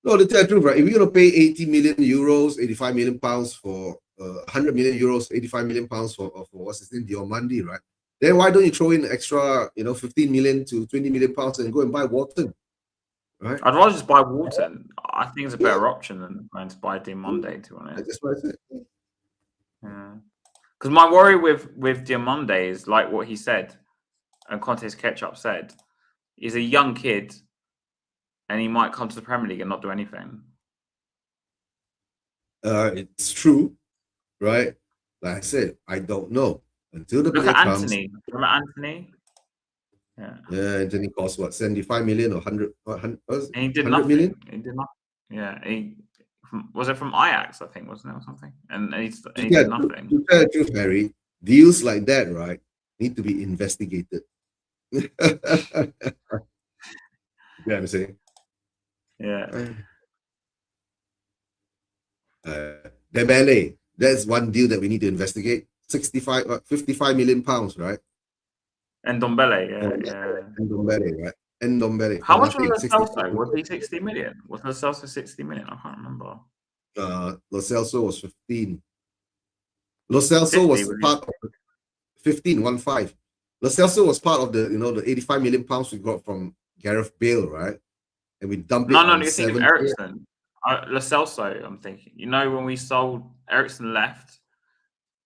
[SPEAKER 2] No, to tell the truth, right? If we're going to pay 80 million euros, 85 million pounds for 100 million euros, 85 million pounds for what's his name, Diomandi, right? Then why don't you throw in extra, 15 million to 20 million pounds and go and buy Wharton, right?
[SPEAKER 1] I'd rather just buy Wharton. I think it's a better option than going to buy Diomande, to be honest.
[SPEAKER 2] That's what I said.
[SPEAKER 1] Yeah. Because my worry with Diomande is like what he said, and Conte's Ketchup said, he's a young kid. And he might come to the Premier League and not do anything.
[SPEAKER 2] It's true, right? Like I said, I don't know until the
[SPEAKER 1] look at Anthony. Remember Anthony?
[SPEAKER 2] Yeah. Yeah, Anthony cost what, 75 million or 100?
[SPEAKER 1] And he did nothing. Million? He did nothing. Yeah, was it from Ajax? I think, wasn't it, or something? And he did nothing.
[SPEAKER 2] To tell the truth, Harry, deals like that, right? need to be investigated. You know what I'm saying?
[SPEAKER 1] Yeah.
[SPEAKER 2] Dembele, that's one deal that we need to investigate. 55 million pounds, right?
[SPEAKER 1] And Ndombele, yeah.
[SPEAKER 2] And Ndombele, right? And Ndombele.
[SPEAKER 1] How much was Lo Celso? Was he 60 million? Was Lo Celso 60 million? I can't remember.
[SPEAKER 2] Lo Celso was 15. Lo Celso
[SPEAKER 1] 50,
[SPEAKER 2] was
[SPEAKER 1] was
[SPEAKER 2] part of 15, 1-5. Lo Celso was part of the, the 85 million pounds we got from Gareth Bale, right? And we dumped it
[SPEAKER 1] No,
[SPEAKER 2] on
[SPEAKER 1] you're thinking of Ericsson. Lo Celso, I'm thinking. You know, when we sold, Ericsson left.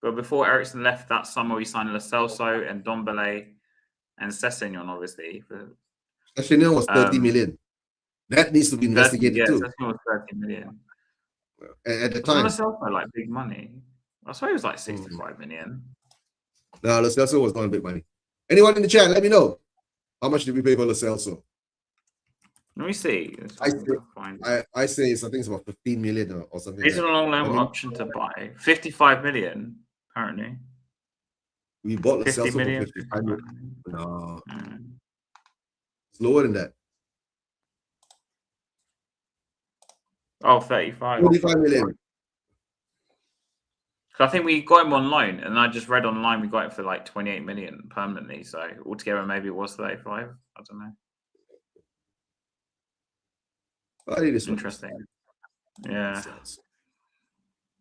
[SPEAKER 1] But before Ericsson left that summer, we signed Lo Celso and Ndombele and Sessegnon, obviously.
[SPEAKER 2] Sessegnon was 30 million. That needs to be investigated too.
[SPEAKER 1] Sessegnon was 30 million.
[SPEAKER 2] At the time.
[SPEAKER 1] Lo Celso like big money? I swear it was like 65 million.
[SPEAKER 2] No, Lo Celso was not big money. Anyone in the chat, let me know. How much did we pay for Lo Celso?
[SPEAKER 1] Let me see.
[SPEAKER 2] I say I think it's about 15 million or something.
[SPEAKER 1] It's a long option to buy. 55 million, apparently.
[SPEAKER 2] We bought Lo Celso for 55 million. No. It's lower than that.
[SPEAKER 1] Oh, 35.
[SPEAKER 2] 45 million.
[SPEAKER 1] I think we got him on loan, and I just read online we got it for like 28 million permanently. So altogether, maybe it was 35. I don't know. Interesting. Yeah.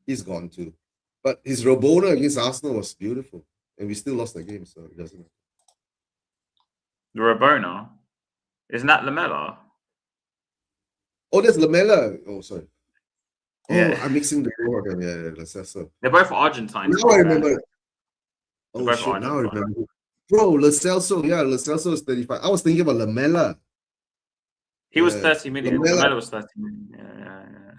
[SPEAKER 2] He's gone too. But his Rabona against Arsenal was beautiful. And we still lost the game, so it doesn't matter.
[SPEAKER 1] The Rabona? Isn't that Lamela?
[SPEAKER 2] Oh, that's Lamela. Oh, sorry.
[SPEAKER 1] Yeah.
[SPEAKER 2] I'm mixing the two of them. Yeah.
[SPEAKER 1] They're both Argentine.
[SPEAKER 2] Now I remember. Oh, shit. Now I remember. Bro, Lo Celso. Yeah, Lo Celso is 35. I was thinking about Lamela.
[SPEAKER 1] He was 30 million. Lamela was 30 million. Yeah.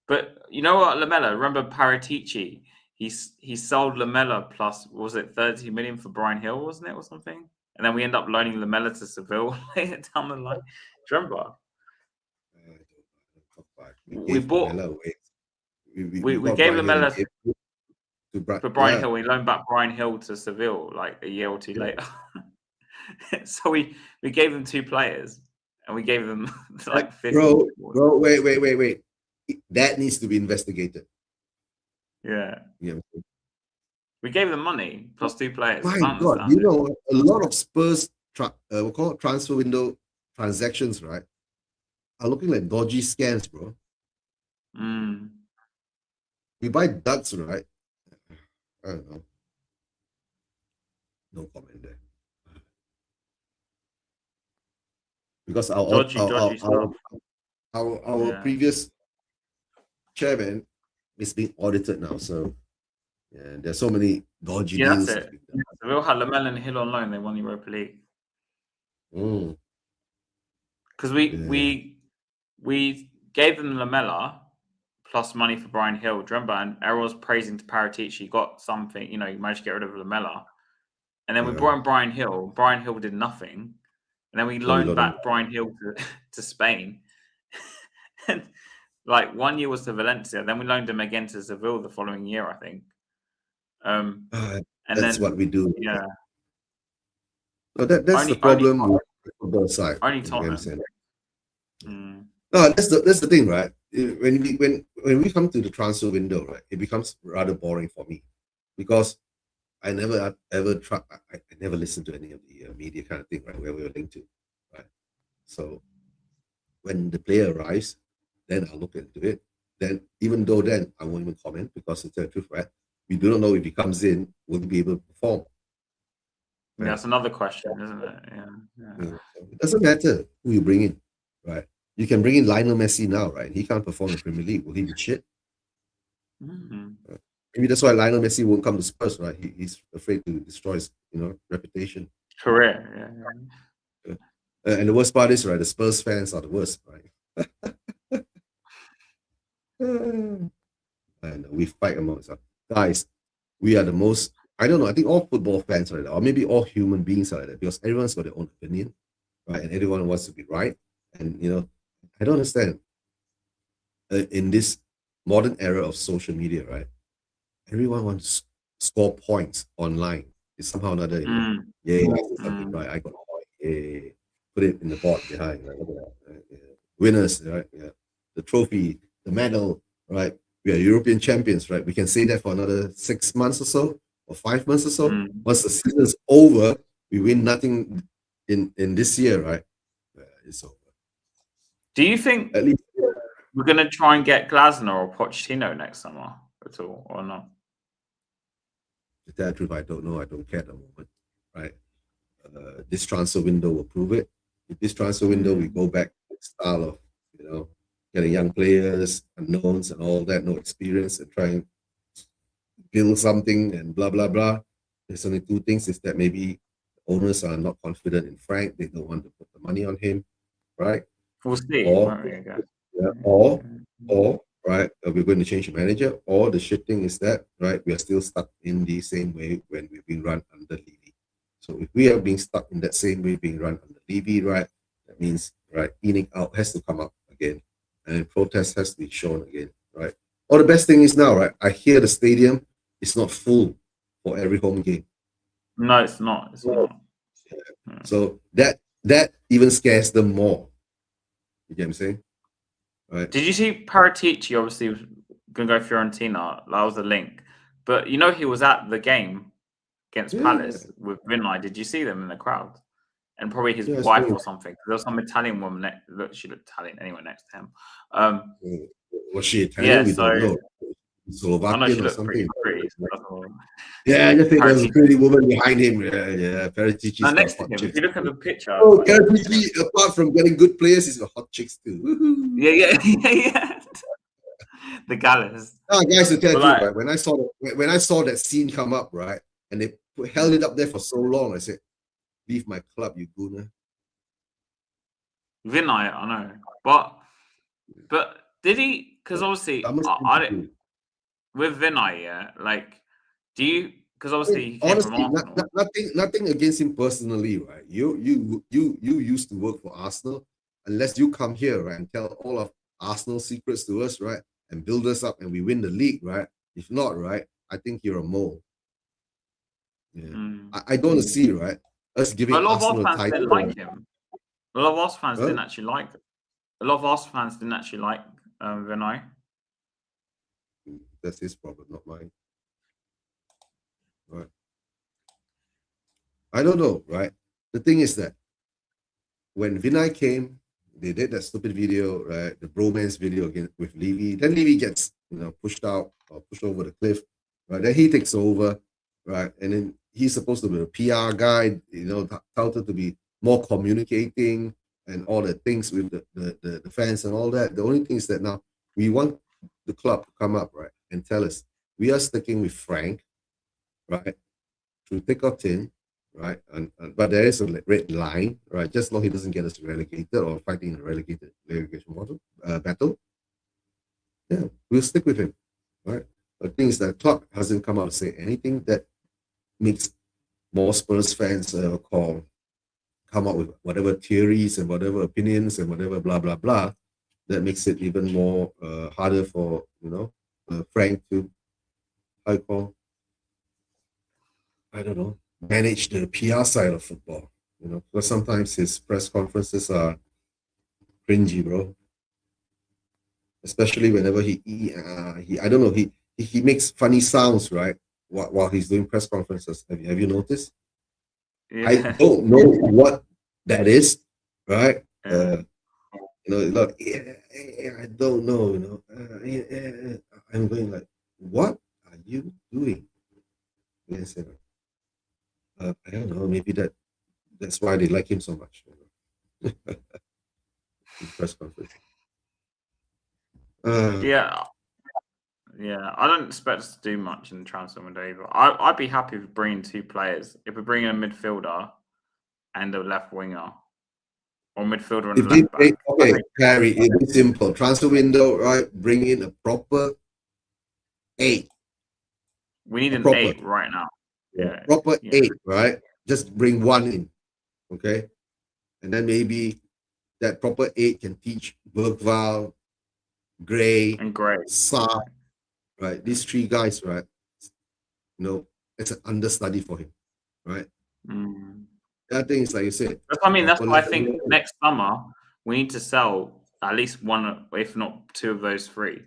[SPEAKER 1] But you know what, Lamela? Remember Paratici? He sold Lamela plus, was it 30 million for Brian Hill, wasn't it, or something? And then we end up loaning Lamela to Seville later down the line. Do you remember? We bought. We gave Lamela to Brian Hill. We loaned back Brian Hill to Seville like a year or two later. So we gave them 2 players, and we gave them like 50.
[SPEAKER 2] Bro, wait. That needs to be investigated.
[SPEAKER 1] Yeah. We gave them money plus 2 players.
[SPEAKER 2] My God, a lot of Spurs we call it transfer window transactions, right? Are looking like dodgy scams, bro. We buy duds, right? I don't know. No comment there. Because our previous chairman is being audited now, so yeah, there's so many dodgy deals.
[SPEAKER 1] That's it. Seville had Lamela and Hill on loan. They won the Europa League. Because we gave them Lamela plus money for Brian Hill. Do you remember? And Errol's praising to Paratici. He got something. He managed to get rid of Lamela. And then we brought in Brian Hill. Brian Hill did nothing. And then we loaned back Brian Hill to Spain. And like 1 year was to Valencia. Then we loaned him again to Seville the following year, I think. And
[SPEAKER 2] that's what we do.
[SPEAKER 1] Yeah.
[SPEAKER 2] No, that's the problem with the football side.
[SPEAKER 1] Only Tottenham.
[SPEAKER 2] No, that's the thing, right? When we come to the transfer window, right, it becomes rather boring for me because I never listened to any of the media kind of thing, right, where we were linked to, right? So when the player arrives, then I'll look into it. Then even though then I won't even comment because it's the truth, right? We do not know if he comes in, will he be able to perform?
[SPEAKER 1] Yeah, that's another question, isn't it? Yeah.
[SPEAKER 2] It doesn't matter who you bring in, right? You can bring in Lionel Messi now, right? He can't perform in the Premier League. Will he be shit? Maybe that's why Lionel Messi won't come to Spurs, right? He's afraid to destroy his, reputation.
[SPEAKER 1] Career, yeah.
[SPEAKER 2] And the worst part is, right, the Spurs fans are the worst, right? And we fight amongst us. Guys, we are the most, I don't know, I think all football fans are like that, or maybe all human beings are like that, because everyone's got their own opinion, right? And everyone wants to be right. And, I don't understand. In this modern era of social media, right? Everyone wants to score points online, It's somehow another, I said something right. I got a point. Put it in the board behind. Right? Look at that. Right? Yeah. Winners, right? Yeah. The trophy, the medal, right? We are European champions, right? We can say that for another 6 months or so, or 5 months or so. Once the season's over, we win nothing in this year, right? It's over.
[SPEAKER 1] Do you think
[SPEAKER 2] At least
[SPEAKER 1] we're going to try and get Glasner or Pochettino next summer at all, or not?
[SPEAKER 2] To tell the truth, I don't know. I don't care at the moment, right? This transfer window will prove it. If this transfer window, we go back to the style of, getting young players, unknowns, and all that, no experience, and try and build something and blah blah blah. There's only two things: is that maybe owners are not confident in Frank, they don't want to put the money on him, right?
[SPEAKER 1] We'll see.
[SPEAKER 2] Or right, we're going to change the manager. Or the shit thing is that, right, we are still stuck in the same way when we've been run under Levy. So if we are being stuck in that same way being run under Levy, right, that means, right, eating out has to come up again, and protest has to be shown again, right? Or the best thing is now, right, I hear the stadium is not full for every home game.
[SPEAKER 1] No, it's not. It's not.
[SPEAKER 2] Yeah. So that even scares them more. You get what I'm saying? Right.
[SPEAKER 1] Did you see Paratici obviously was going to go Fiorentina? That was the link. But he was at the game against Palace with Vinay. Did you see them in the crowd? And probably his wife or something. There was some Italian woman. She looked Italian anyway next to him.
[SPEAKER 2] Was she Italian? We don't know. Slovakian or something.
[SPEAKER 1] Pretty.
[SPEAKER 2] Yeah, I just think there's a pretty woman behind him. Yeah. Paratici.
[SPEAKER 1] Next to him, if you look at the picture.
[SPEAKER 2] Oh, Paratici, apart from getting good players, he's got hot chicks too. Woo-hoo.
[SPEAKER 1] Yeah. The Gallas.
[SPEAKER 2] Guys, to tell you, right? When I saw that scene come up, right, and they held it up there for so long, I said, "Leave my club, you gooner."
[SPEAKER 1] Vinay, I know, but did he? Because obviously, with Vinay, do you? Because obviously, he came from Arsenal.
[SPEAKER 2] Nothing against him personally, right? You used to work for Arsenal. Unless you come here, right, and tell all of Arsenal secrets to us, right, and build us up, and we win the league, right? If not, right, I think you're a mole. Yeah, I don't want to see, right, us giving Arsenal a title.
[SPEAKER 1] Didn't like him. A lot of Arsenal fans didn't actually like. A lot of Arsenal fans didn't actually like Vinay.
[SPEAKER 2] That's his problem, not mine. Right. I don't know, right? The thing is that when Vinay came, they did that stupid video, right? The bromance video again with Levy. Then Levy gets, pushed out or pushed over the cliff, right? Then he takes over, right? And then he's supposed to be a PR guy, touted to be more communicating and all the things with the fans and all that. The only thing is that now we want the club to come up, right, and tell us we are sticking with Frank, right, through thick or thin, right, but there is a red line, right, just as long as he doesn't get us relegated or fighting in a relegation battle, yeah, we'll stick with him, right. The thing is that the club hasn't come out to say anything that makes more Spurs fans come up with whatever theories and whatever opinions and whatever blah blah blah that makes it even more harder for Frank to manage the PR side of football, because sometimes his press conferences are cringy, bro. Especially whenever he I don't know, he makes funny sounds, right, while he's doing press conferences. Have you noticed?
[SPEAKER 1] Yeah.
[SPEAKER 2] I don't know what that is, right? I don't know, I'm going like, what are you doing? Yes, I don't know, maybe that's why they like him so much. Press conference.
[SPEAKER 1] Yeah, I don't expect us to do much in the transfer window either. I'd be happy with bringing two players. If we bring in a midfielder and a left winger, or midfielder and a left back.
[SPEAKER 2] Okay, Harry, it's simple. Transfer window, right? Bring in a proper 8.
[SPEAKER 1] We need an 8 right now. Yeah,
[SPEAKER 2] proper 8, right? Just bring one in, okay? And then maybe that proper 8 can teach Bergval, Gray, Saar, right? These 3 guys, right? It's an understudy for him. right?
[SPEAKER 1] Mm.
[SPEAKER 2] That thing is like you said.
[SPEAKER 1] I mean, that's why I think next summer we need to sell at least one, if not two of those three,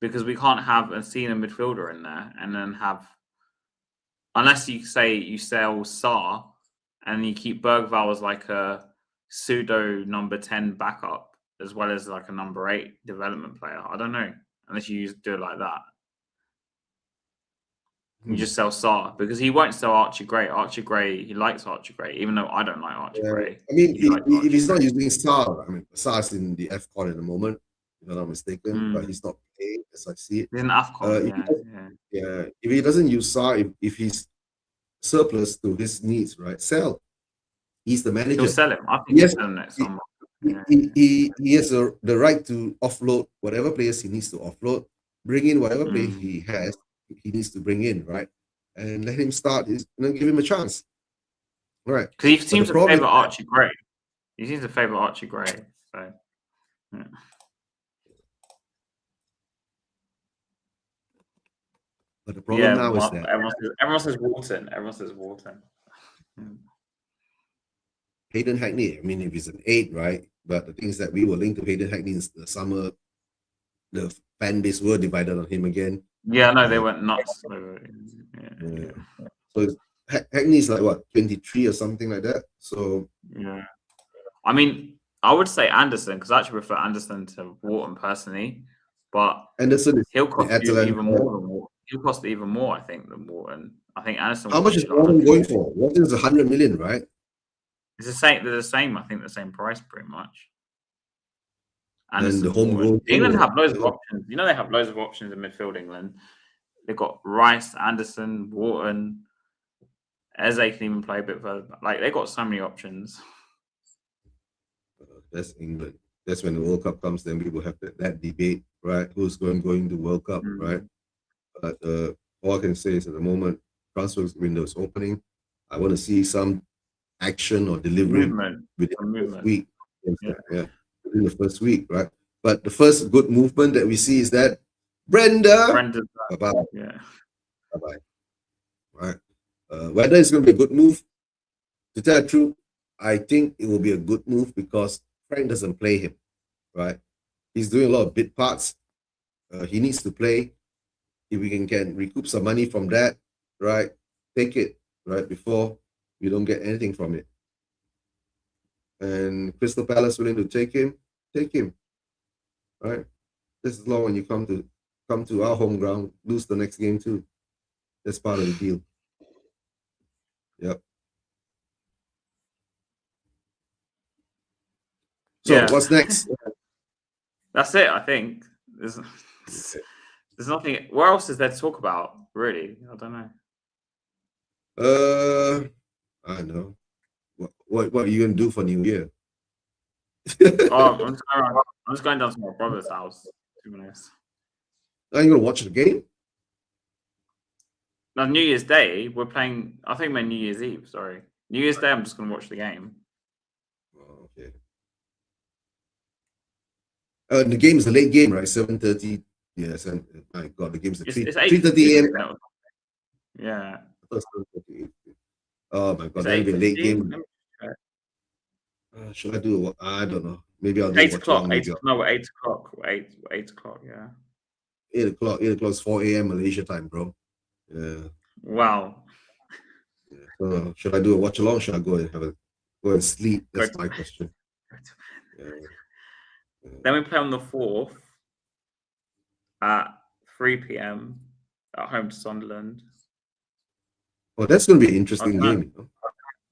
[SPEAKER 1] because we can't have a senior midfielder in there and then have, unless you say you sell Sarr and you keep Bergval as like a pseudo number 10 backup as well as like a number 8 development player. I don't know, unless you do it like that. You just sell Sarr because he won't sell Archie Gray. Archie Gray, he likes Archie Gray, even though I don't like Archie Gray.
[SPEAKER 2] I mean, if he's not using Sarr, I mean, Sarr's in the AFCON at the moment, if I'm not mistaken, but he's not playing as I see it.
[SPEAKER 1] He's in AFCON,
[SPEAKER 2] if he doesn't use Sarr, if he's surplus to his needs, right, sell. He's the manager.
[SPEAKER 1] He'll sell him. I think he'll sell him next summer.
[SPEAKER 2] He has the right to offload whatever players he needs to offload, bring in whatever player he has, he needs to bring in, right? And let him start, give him a chance. Right.
[SPEAKER 1] Because he seems to favour Archie Gray. He seems to favour Archie Gray. So, yeah.
[SPEAKER 2] But the problem now is that
[SPEAKER 1] everyone says Walton. Everyone says Walton.
[SPEAKER 2] Hayden Hackney, I mean, if he's an 8, right? But the thing is that we were linked to Hayden Hackney in the summer. The fan base were divided on him again.
[SPEAKER 1] Yeah, no, they went nuts.
[SPEAKER 2] So Hackney's like what, 23 or something like that. So
[SPEAKER 1] yeah, I mean, I would say Anderson because I actually prefer Anderson to Wharton personally, but
[SPEAKER 2] Anderson
[SPEAKER 1] he'll cost you even more than Wharton. He'll cost even more, I think, than Wharton. I think Anderson.
[SPEAKER 2] How much is Wharton going for? Wharton is 100 million, right?
[SPEAKER 1] It's the same. They're the same. I think the same price, pretty much.
[SPEAKER 2] And the homegrown.
[SPEAKER 1] England have loads of options. You know, they have loads of options in midfield. England. They've got Rice, Anderson, Wharton. Eze can even play a bit further. Like they've got so many options.
[SPEAKER 2] That's England. That's when the World Cup comes. Then we will have that debate, right? Who's going to World Cup, right? But all I can say is at the moment, transfer window is opening. I want to see some action or delivery within the first week. Within the first week, right? But the first good movement that we see is that Brenda's bye-bye. Bye-bye. Right. Whether it's going to be a good move, to tell the truth, I think it will be a good move because Frank doesn't play him, right? He's doing a lot of bit parts. He needs to play. If we can recoup some money from that, right? Take it, right? Before we don't get anything from it. And Crystal Palace willing to take him, right? This is long when you come to our home ground, lose the next game too. That's part of the deal. Yep. So what's next?
[SPEAKER 1] That's it. I think there's nothing. What else is there to talk about? Really, I don't
[SPEAKER 2] know. I know. What are you gonna do for New Year?
[SPEAKER 1] I'm just going down to my brother's house. 2 minutes.
[SPEAKER 2] Are you gonna watch the game?
[SPEAKER 1] No, New Year's Day we're playing. I think we're New Year's Eve. Sorry, New Year's Day. I'm just gonna watch the game.
[SPEAKER 2] Oh, okay. The game is a late game, right? 7:30. Yes, and my God, the game's at 3:30 a.m.
[SPEAKER 1] Yeah.
[SPEAKER 2] Oh my God, that'll be a late game. Should I do? I don't know. Maybe I'll do
[SPEAKER 1] 8 o'clock. 8 o'clock. 8 o'clock. Yeah.
[SPEAKER 2] 8 o'clock. 8 o'clock is 4 a.m. Malaysia time, bro. Yeah.
[SPEAKER 1] Wow.
[SPEAKER 2] Yeah. So should I do a watch along? Should I go and sleep? That's my question.
[SPEAKER 1] Then we play on the 4th at 3 p.m. at home to Sunderland.
[SPEAKER 2] Oh, that's going to be an interesting game. You know?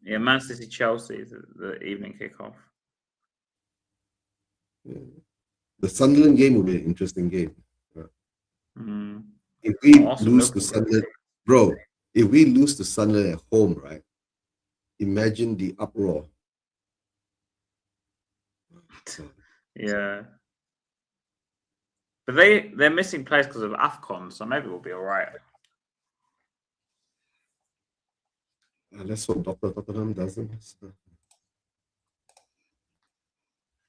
[SPEAKER 1] Yeah, Man City Chelsea is the evening kickoff.
[SPEAKER 2] Yeah. The Sunderland game will be an interesting game. If we lose to Sunderland, bro, if we lose to Sunderland at home, right? Imagine the uproar.
[SPEAKER 1] Yeah. But they're missing players because of AFCON, so maybe we'll be all right.
[SPEAKER 2] Let's hope Dr. Tottenham doesn't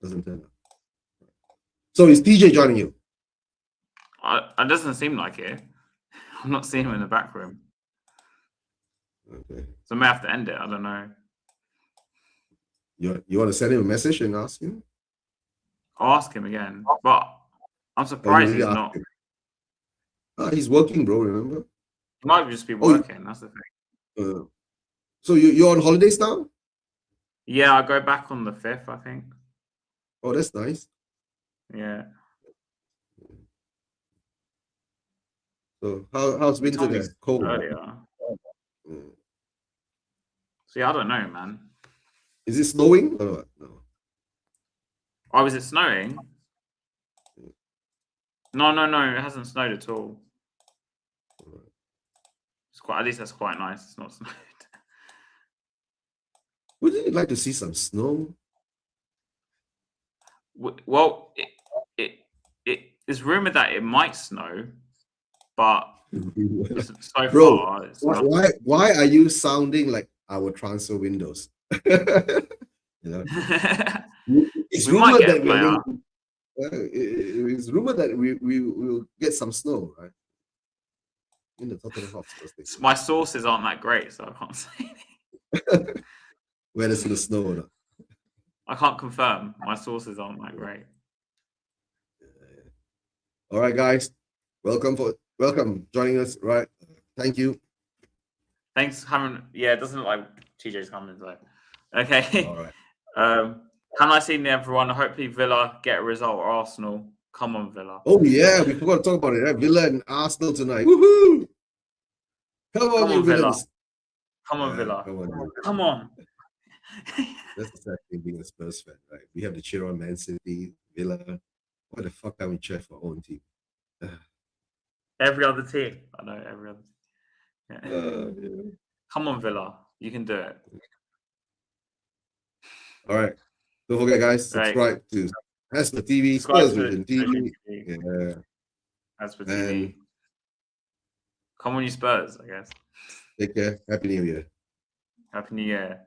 [SPEAKER 2] turn up. So is TJ joining you?
[SPEAKER 1] It doesn't seem like it. I'm not seeing him in the back room.
[SPEAKER 2] Okay.
[SPEAKER 1] So I may have to end it. I don't know.
[SPEAKER 2] You want to send him a message and ask him?
[SPEAKER 1] I'll ask him again, but I'm
[SPEAKER 2] Or
[SPEAKER 1] surprised
[SPEAKER 2] you
[SPEAKER 1] he's
[SPEAKER 2] really
[SPEAKER 1] not.
[SPEAKER 2] ask him? He's working, bro. Remember?
[SPEAKER 1] He might just be
[SPEAKER 2] Oh,
[SPEAKER 1] working. That's the thing.
[SPEAKER 2] So you're on holidays now?
[SPEAKER 1] Yeah, I go back on the 5th, I think.
[SPEAKER 2] Oh, that's nice.
[SPEAKER 1] Yeah.
[SPEAKER 2] So how's
[SPEAKER 1] You
[SPEAKER 2] winter
[SPEAKER 1] told me
[SPEAKER 2] there? Cold.
[SPEAKER 1] earlier. See, I don't know, man.
[SPEAKER 2] Is it snowing or what? No.
[SPEAKER 1] Oh, is it snowing? No, it hasn't snowed at all. It's quite. At least that's quite nice. It's not snowed.
[SPEAKER 2] Wouldn't you like to see some snow?
[SPEAKER 1] Well, it's rumored that it might snow, but so
[SPEAKER 2] Bro,
[SPEAKER 1] far, it's
[SPEAKER 2] why are you sounding like our transfer windows? You know, it's rumored that it's rumored that we will get some snow, right? In the Tottenham Hotspur Stadium.
[SPEAKER 1] My sources aren't that great, so I can't say anything.
[SPEAKER 2] Whether it's in the snow or not.
[SPEAKER 1] I can't confirm. My sources aren't that great.
[SPEAKER 2] All right, guys. Welcome joining us. Right. Thank you.
[SPEAKER 1] Thanks, Cameron. Yeah, it doesn't look like TJ's coming, so okay.
[SPEAKER 2] All right.
[SPEAKER 1] Can I see everyone? Hopefully Villa get a result or Arsenal. Come on, Villa.
[SPEAKER 2] Oh yeah, we forgot to talk about it. Right? Villa and Arsenal tonight. Woohoo! Come on,
[SPEAKER 1] Villa.
[SPEAKER 2] Villains.
[SPEAKER 1] Come on, Villa.
[SPEAKER 2] Come
[SPEAKER 1] on.
[SPEAKER 2] That's exactly being a Spurs fan, right? We have to cheer on Man City, Villa. Why the fuck can't we cheer for our own team?
[SPEAKER 1] Every other team. I know every other team.
[SPEAKER 2] Yeah.
[SPEAKER 1] Yeah. Come on, Villa. You can do it.
[SPEAKER 2] All right. Don't forget, guys, subscribe to Hasper TV, Spurs Vision TV. Yeah.
[SPEAKER 1] Hasper TV. Come on, you Spurs, I guess.
[SPEAKER 2] Take care. Happy New Year.
[SPEAKER 1] Happy New Year.